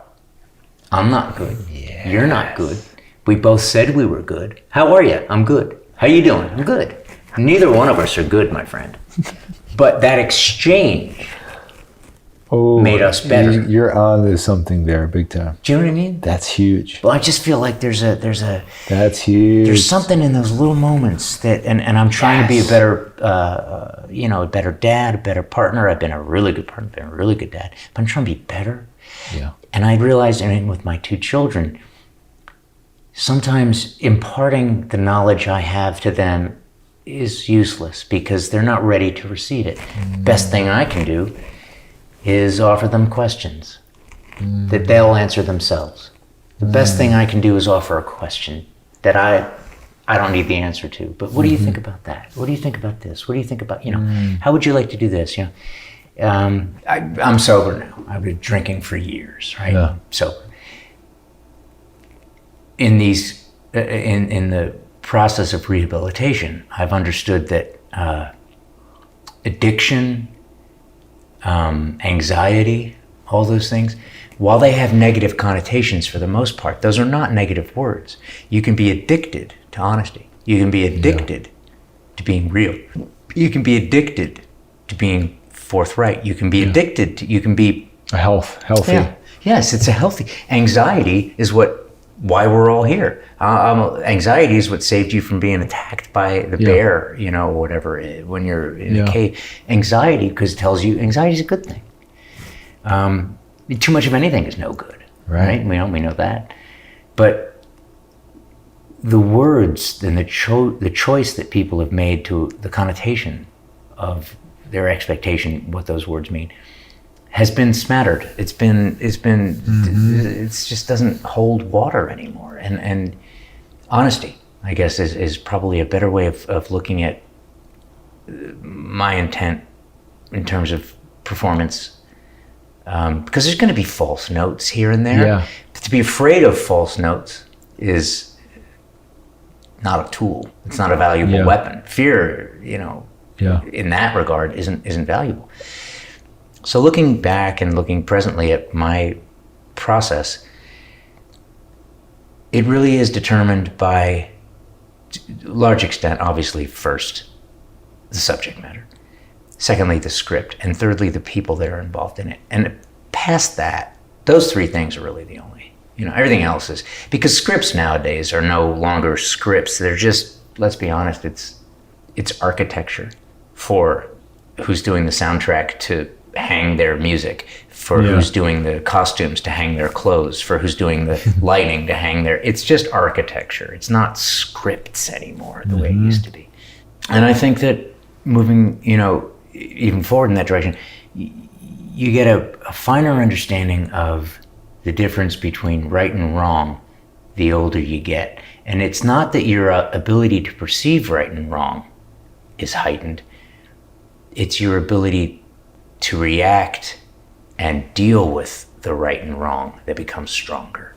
[SPEAKER 1] I'm not good. You're not good. We both said we were good. How are you? I'm good. How you doing? I'm good. Neither one of us are good, my friend. But that exchange made us better.
[SPEAKER 4] You're on to something there, big time.
[SPEAKER 1] Do you know what I mean?
[SPEAKER 4] That's huge.
[SPEAKER 1] Well, I just feel like there's
[SPEAKER 4] That's huge.
[SPEAKER 1] There's something in those little moments that, and I'm trying to be a better, a better dad, a better partner. I've been a really good partner, been a really good dad, but I'm trying to be better.
[SPEAKER 4] Yeah.
[SPEAKER 1] And I realized, I mean, with my two children, sometimes imparting the knowledge I have to them is useless because they're not ready to receive it. Best thing I can do is offer them questions that they'll answer themselves. The best thing I can do is offer a question that I don't need the answer to. But what do you think about that? What do you think about this? What do you think about, how would you like to do this? You know, I'm sober now. I've been drinking for years, right?
[SPEAKER 4] Yeah.
[SPEAKER 1] So in these in the process of rehabilitation, I've understood that addiction, anxiety, all those things, while they have negative connotations for the most part, those are not negative words. You can be addicted to honesty. You can be addicted to being real. You can be addicted to being forthright. You can be addicted to, you can be
[SPEAKER 4] healthy.
[SPEAKER 1] Yeah. Yes, it's a healthy. Anxiety is why we're all here. Anxiety is what saved you from being attacked by the bear, or whatever, when you're in a cave. Anxiety, because it tells you anxiety is a good thing. Too much of anything is no good, right? We know that. But the words and the choice that people have made to the connotation of their expectation, what those words mean, has been smattered. It just doesn't hold water anymore. And honesty, I guess, is probably a better way of looking at my intent in terms of performance. Because there's going to be false notes here and there.
[SPEAKER 4] Yeah.
[SPEAKER 1] To be afraid of false notes is not a tool. It's not a valuable weapon. Fear, in that regard, isn't valuable. So looking back and looking presently at my process, it really is determined by, to a large extent, obviously, first, the subject matter. Secondly, the script. And thirdly, the people that are involved in it. And past that, those three things are really the only, everything else is, because scripts nowadays are no longer scripts. They're just, let's be honest, it's architecture for who's doing the soundtrack to hang their music, for who's doing the costumes to hang their clothes, for who's doing the lighting to hang their, it's just architecture. It's not scripts anymore the way it used to be. And I think that moving, even forward in that direction, you get a finer understanding of the difference between right and wrong the older you get. And it's not that your ability to perceive right and wrong is heightened. It's your ability to react and deal with the right and wrong that becomes stronger.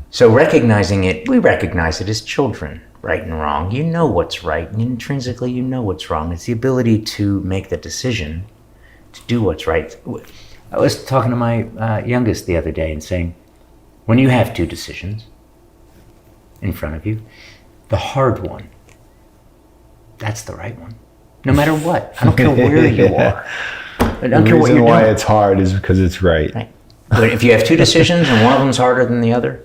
[SPEAKER 1] So recognizing it, we recognize it as children, right and wrong. You know what's right, and intrinsically you know what's wrong. It's the ability to make the decision to do what's right. I was talking to my youngest the other day and saying, when you have two decisions in front of you, the hard one, that's the right one. No matter what. I don't care where you are. I don't care what you're doing.
[SPEAKER 4] The reason why it's hard is because it's right.
[SPEAKER 1] But if you have two decisions and one of them's harder than the other,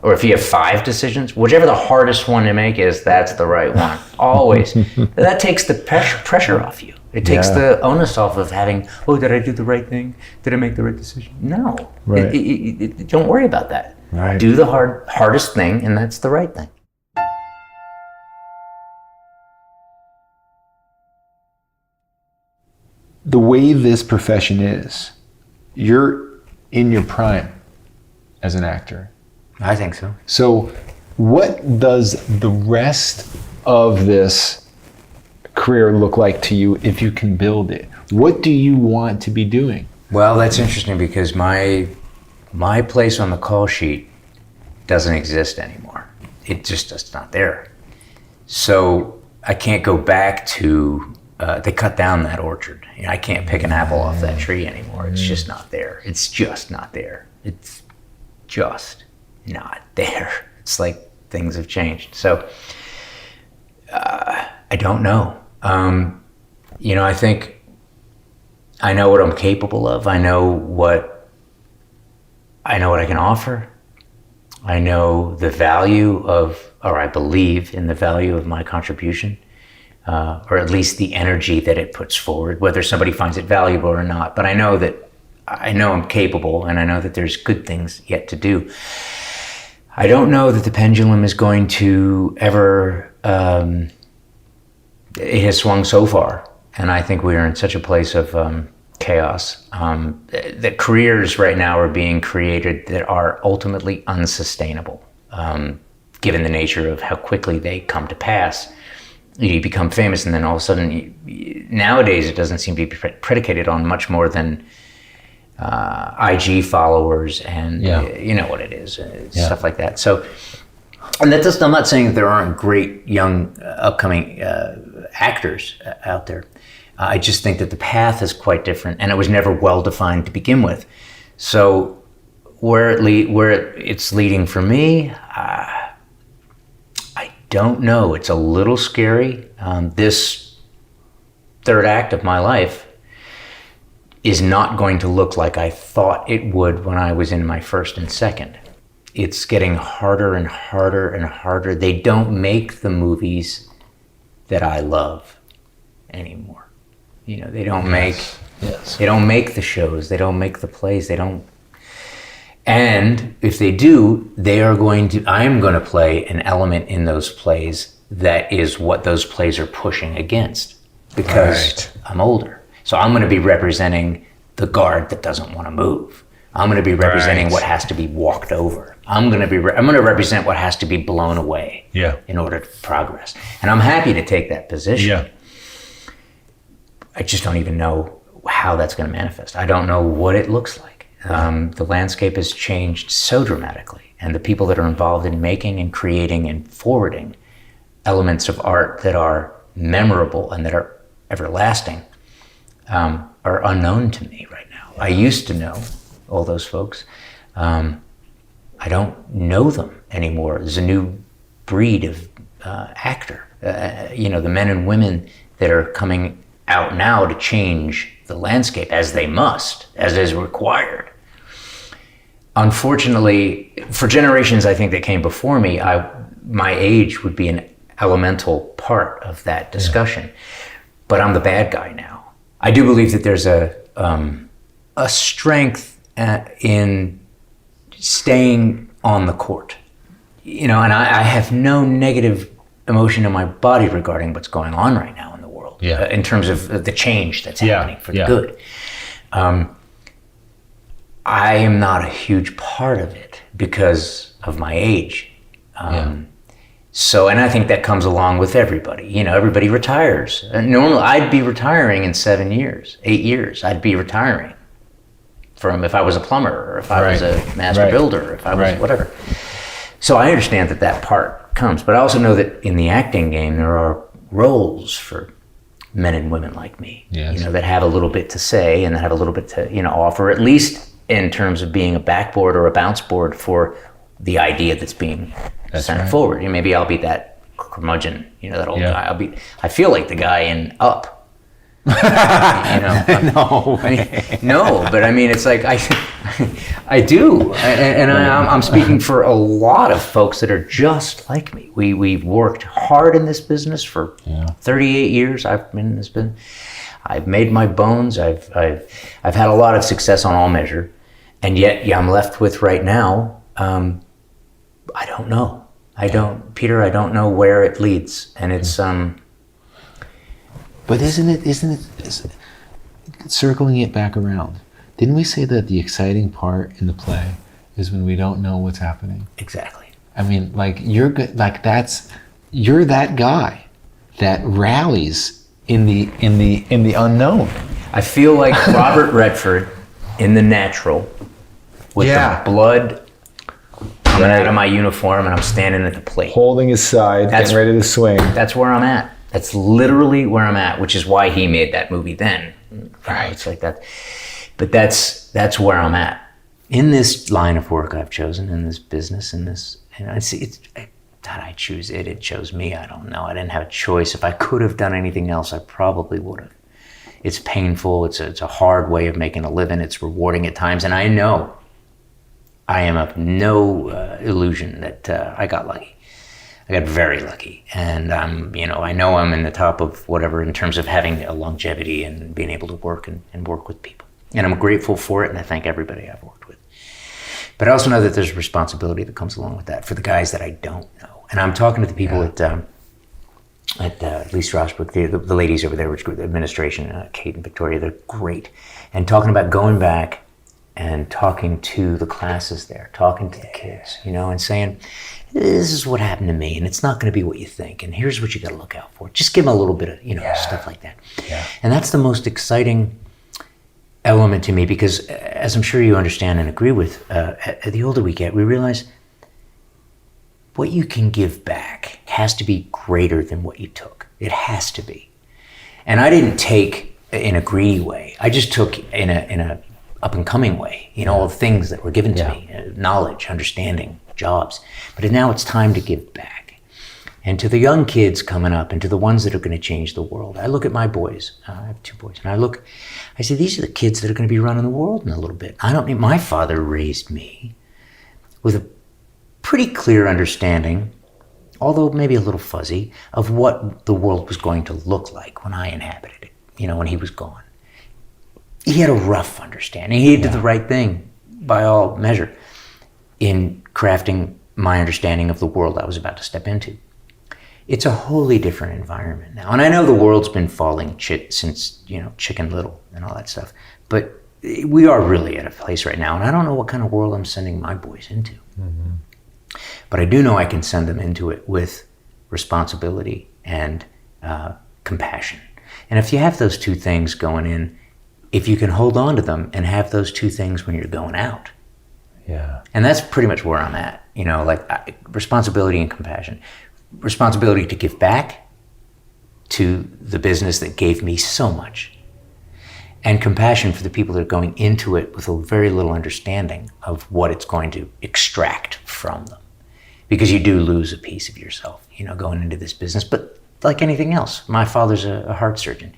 [SPEAKER 1] or if you have 5 decisions, whichever the hardest one to make is, that's the right one. Always. That takes the pressure off you. It takes the onus off of having, did I do the right thing? Did I make the right decision? No.
[SPEAKER 4] Right.
[SPEAKER 1] Don't worry about that.
[SPEAKER 4] Right.
[SPEAKER 1] Do the hardest thing, and that's the right thing.
[SPEAKER 4] The way this profession is, you're in your prime as an actor.
[SPEAKER 1] I think so.
[SPEAKER 4] So what does the rest of this career look like to you if you can build it? What do you want to be doing?
[SPEAKER 1] Well, that's interesting because my place on the call sheet doesn't exist anymore. It's not there. So I can't go back to, they cut down that orchard. I can't pick an apple off that tree anymore. It's just not there. It's just not there. It's just not there. It's like things have changed. So I don't know. I think I know what I'm capable of. I know what I can offer. I know the value or I believe in the value of my contribution, or at least the energy that it puts forward, whether somebody finds it valuable or not. But I know I'm capable, and I know that there's good things yet to do. I don't know that the pendulum is going to ever, it has swung so far, and I think we are in such a place of chaos. That careers right now are being created that are ultimately unsustainable, given the nature of how quickly they come to pass. You become famous, and then all of a sudden, nowadays it doesn't seem to be predicated on much more than IG followers, and you know what it is, stuff like that. So, and that I'm not saying that there aren't great young upcoming actors out there. I just think that the path is quite different, and it was never well defined to begin with. So where it's leading for me, I don't know. It's a little scary. This third act of my life is not going to look like I thought it would when I was in my first and second. It's getting harder and harder and harder. They don't make the movies that I love anymore. You know, they don't make they don't make the shows, they don't make the plays, they don't. And if they do, I am going to play an element in those plays that is what those plays are pushing against, because I'm older. So I'm going to be representing the guard that doesn't want to move. I'm going to be representing what has to be walked over. I'm going to represent what has to be blown away in order to progress. And I'm happy to take that position. Yeah. I just don't even know how that's going to manifest. I don't know what it looks like. The landscape has changed so dramatically, and the people that are involved in making and creating and forwarding elements of art that are memorable and that are everlasting are unknown to me right now. I used to know all those folks. I don't know them anymore. There's a new breed of actor. The men and women that are coming out now to change the landscape, as they must, as is required. Unfortunately, for generations I think that came before me, my age would be an elemental part of that discussion. But I'm the bad guy now. I do believe that there's a strength in staying on the court. And I have no negative emotion in my body regarding what's going on right now in the world, in terms of the change that's happening for the good. I am not a huge part of it because of my age. So, and I think that comes along with everybody. Everybody retires. Normally, I'd be retiring in 8 years. I'd be retiring from, if I was a plumber, or if I was a master builder, or if I was whatever. So I understand that part comes, but I also know that in the acting game, there are roles for men and women like me, that have a little bit to say and that have a little bit to, offer, at least in terms of being a backboard or a bounce board for the idea that's being sent forward. Maybe I'll be that curmudgeon, that old guy. I feel like the guy in Up. No way. No, but I mean, it's like I do, and I'm speaking for a lot of folks that are just like me. We've worked hard in this business for 38 years. I've been in this business. I've made my bones. I've had a lot of success on all measure, and yet I'm left with right now. I don't know. Peter. I don't know where it leads, and it's
[SPEAKER 4] But isn't it circling it back around? Didn't we say that the exciting part in the play is when we don't know what's happening?
[SPEAKER 1] Exactly.
[SPEAKER 4] I mean, you're good. You're that guy that rallies in the unknown.
[SPEAKER 1] I feel like Robert Redford in The Natural, with the blood coming out of my uniform, and I'm standing at the plate,
[SPEAKER 4] holding his side, getting ready to swing.
[SPEAKER 1] That's where I'm at. That's literally where I'm at, which is why he made that movie then. Right. It's like that. But that's where I'm at. In this line of work I've chosen, in this business, in this, did I choose it? It chose me. I don't know. I didn't have a choice. If I could have done anything else, I probably would have. It's painful. It's a hard way of making a living. It's rewarding at times. And I know I am of no illusion that I got lucky. I got very lucky, and I know I'm in the top of whatever in terms of having a longevity and being able to work and work with people. And I'm grateful for it, and I thank everybody I've worked with. But I also know that there's a responsibility that comes along with that for the guys that I don't know. And I'm talking to the people at Lee Strasberg, the ladies over there, which the administration, Kate and Victoria, they're great. And talking about going back and talking to the classes there, talking to the kids, and saying, this is what happened to me, and it's not going to be what you think, and here's what you got to look out for. Just give them a little bit of, stuff like that. Yeah. And that's the most exciting element to me, because as I'm sure you understand and agree with, the older we get, we realize what you can give back has to be greater than what you took. It has to be. And I didn't take in a greedy way. I just took in a up and coming way, all the things that were given to me, knowledge, understanding, jobs. But now it's time to give back. And to the young kids coming up and to the ones that are going to change the world, I look at my boys. I have 2 boys. And I say, these are the kids that are going to be running the world in a little bit. My father raised me with a pretty clear understanding, although maybe a little fuzzy, of what the world was going to look like when I inhabited it, when he was gone. He had a rough understanding. He did the right thing by all measure in crafting my understanding of the world I was about to step into. It's a wholly different environment now. And I know the world's been falling since, Chicken Little and all that stuff. But we are really at a place right now. And I don't know what kind of world I'm sending my boys into. Mm-hmm. But I do know I can send them into it with responsibility and compassion. And if you have those 2 things going in, if you can hold on to them and have those 2 things when you're going out.
[SPEAKER 4] Yeah.
[SPEAKER 1] And that's pretty much where I'm at, responsibility and compassion. Responsibility to give back to the business that gave me so much. And compassion for the people that are going into it with a very little understanding of what it's going to extract from them. Because you do lose a piece of yourself, going into this business. But like anything else, my father's a heart surgeon.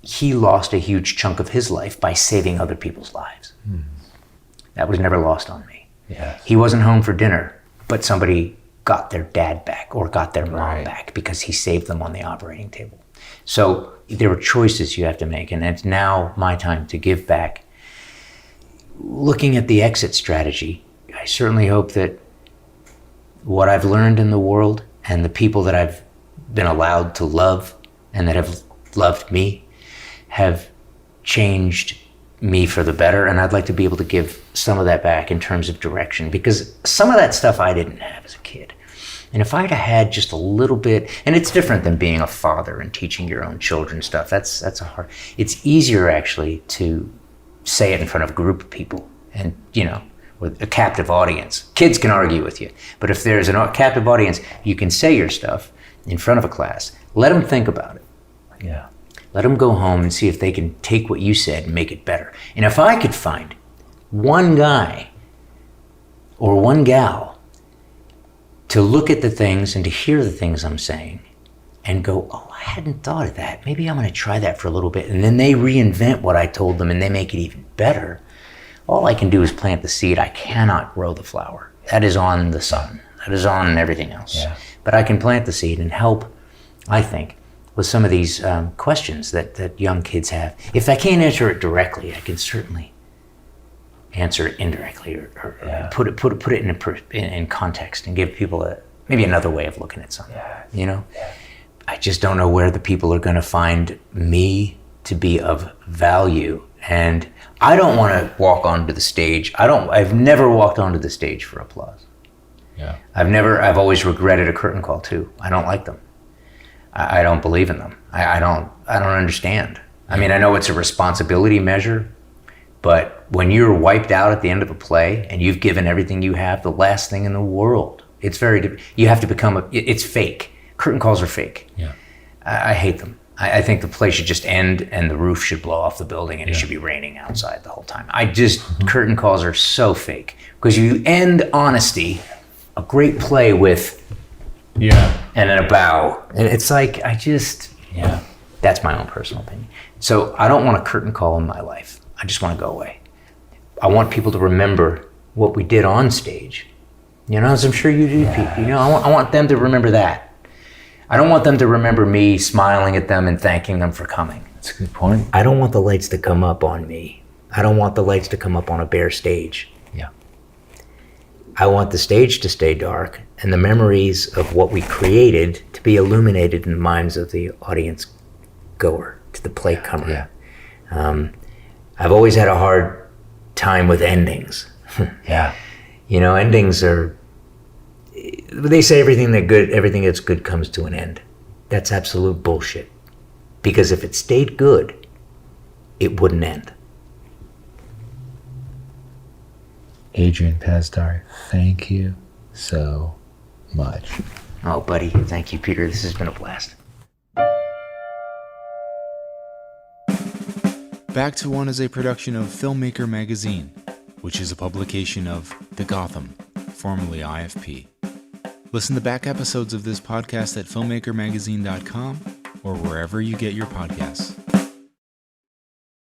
[SPEAKER 1] He lost a huge chunk of his life by saving other people's lives. Mm. That was never lost on me.
[SPEAKER 4] Yes.
[SPEAKER 1] He wasn't home for dinner, but somebody got their dad back or got their mom back because he saved them on the operating table. So there are choices you have to make, and it's now my time to give back. Looking at the exit strategy, I certainly hope that what I've learned in the world and the people that I've been allowed to love and that have loved me have changed me for the better. And I'd like to be able to give some of that back in terms of direction, because some of that stuff I didn't have as a kid. And if I'd have had just a little bit, and it's different than being a father and teaching your own children stuff. It's easier actually to say it in front of a group of people and, with a captive audience. Kids can argue with you, but if there's a captive audience, you can say your stuff in front of a class. Let them think about it.
[SPEAKER 4] Yeah.
[SPEAKER 1] Let them go home and see if they can take what you said and make it better. And if I could find one guy or one gal to look at the things and to hear the things I'm saying and go, oh, I hadn't thought of that. Maybe I'm going to try that for a little bit. And then they reinvent what I told them and they make it even better. All I can do is plant the seed. I cannot grow the flower. That is on the sun. That is on everything else.
[SPEAKER 4] Yeah.
[SPEAKER 1] But I can plant the seed and help, I think, with some of these questions that young kids have. If I can't answer it directly, I can certainly answer it indirectly or put it in context and give people maybe another way of looking at something. Yeah. I just don't know where the people are going to find me to be of value. And I don't want to walk onto the stage. I've never walked onto the stage for applause.
[SPEAKER 4] Yeah.
[SPEAKER 1] I've always regretted a curtain call too. I don't like them. I don't believe in them. I don't understand. I mean, I know it's a responsibility measure, but when you're wiped out at the end of a play and you've given everything you have, the last thing in the world, you have to become it's fake. Curtain calls are fake.
[SPEAKER 4] Yeah.
[SPEAKER 1] I hate them. I think the play should just end and the roof should blow off the building and it should be raining outside the whole time. Curtain calls are so fake because you end honesty, a great play with and then a bow. It's like, that's my own personal opinion. So I don't want a curtain call in my life. I just want to go away. I want people to remember what we did on stage. As I'm sure you do, Pete. I want them to remember that. I don't want them to remember me smiling at them and thanking them for coming.
[SPEAKER 4] That's a good point.
[SPEAKER 1] I don't want the lights to come up on me. I don't want the lights to come up on a bare stage.
[SPEAKER 4] Yeah.
[SPEAKER 1] I want the stage to stay dark and the memories of what we created to be illuminated in the minds of the audience goer, to the play comer.
[SPEAKER 4] Yeah.
[SPEAKER 1] I've always had a hard time with endings.
[SPEAKER 4] Yeah.
[SPEAKER 1] Endings are, they say everything that's good comes to an end. That's absolute bullshit. Because if it stayed good, it wouldn't end.
[SPEAKER 4] Adrian Pasdar, thank you so much.
[SPEAKER 1] Oh, buddy, thank you, Peter. This has been a blast.
[SPEAKER 3] Back to One is a production of Filmmaker Magazine, which is a publication of The Gotham, formerly IFP. Listen to back episodes of this podcast at filmmakermagazine.com or wherever you get your podcasts.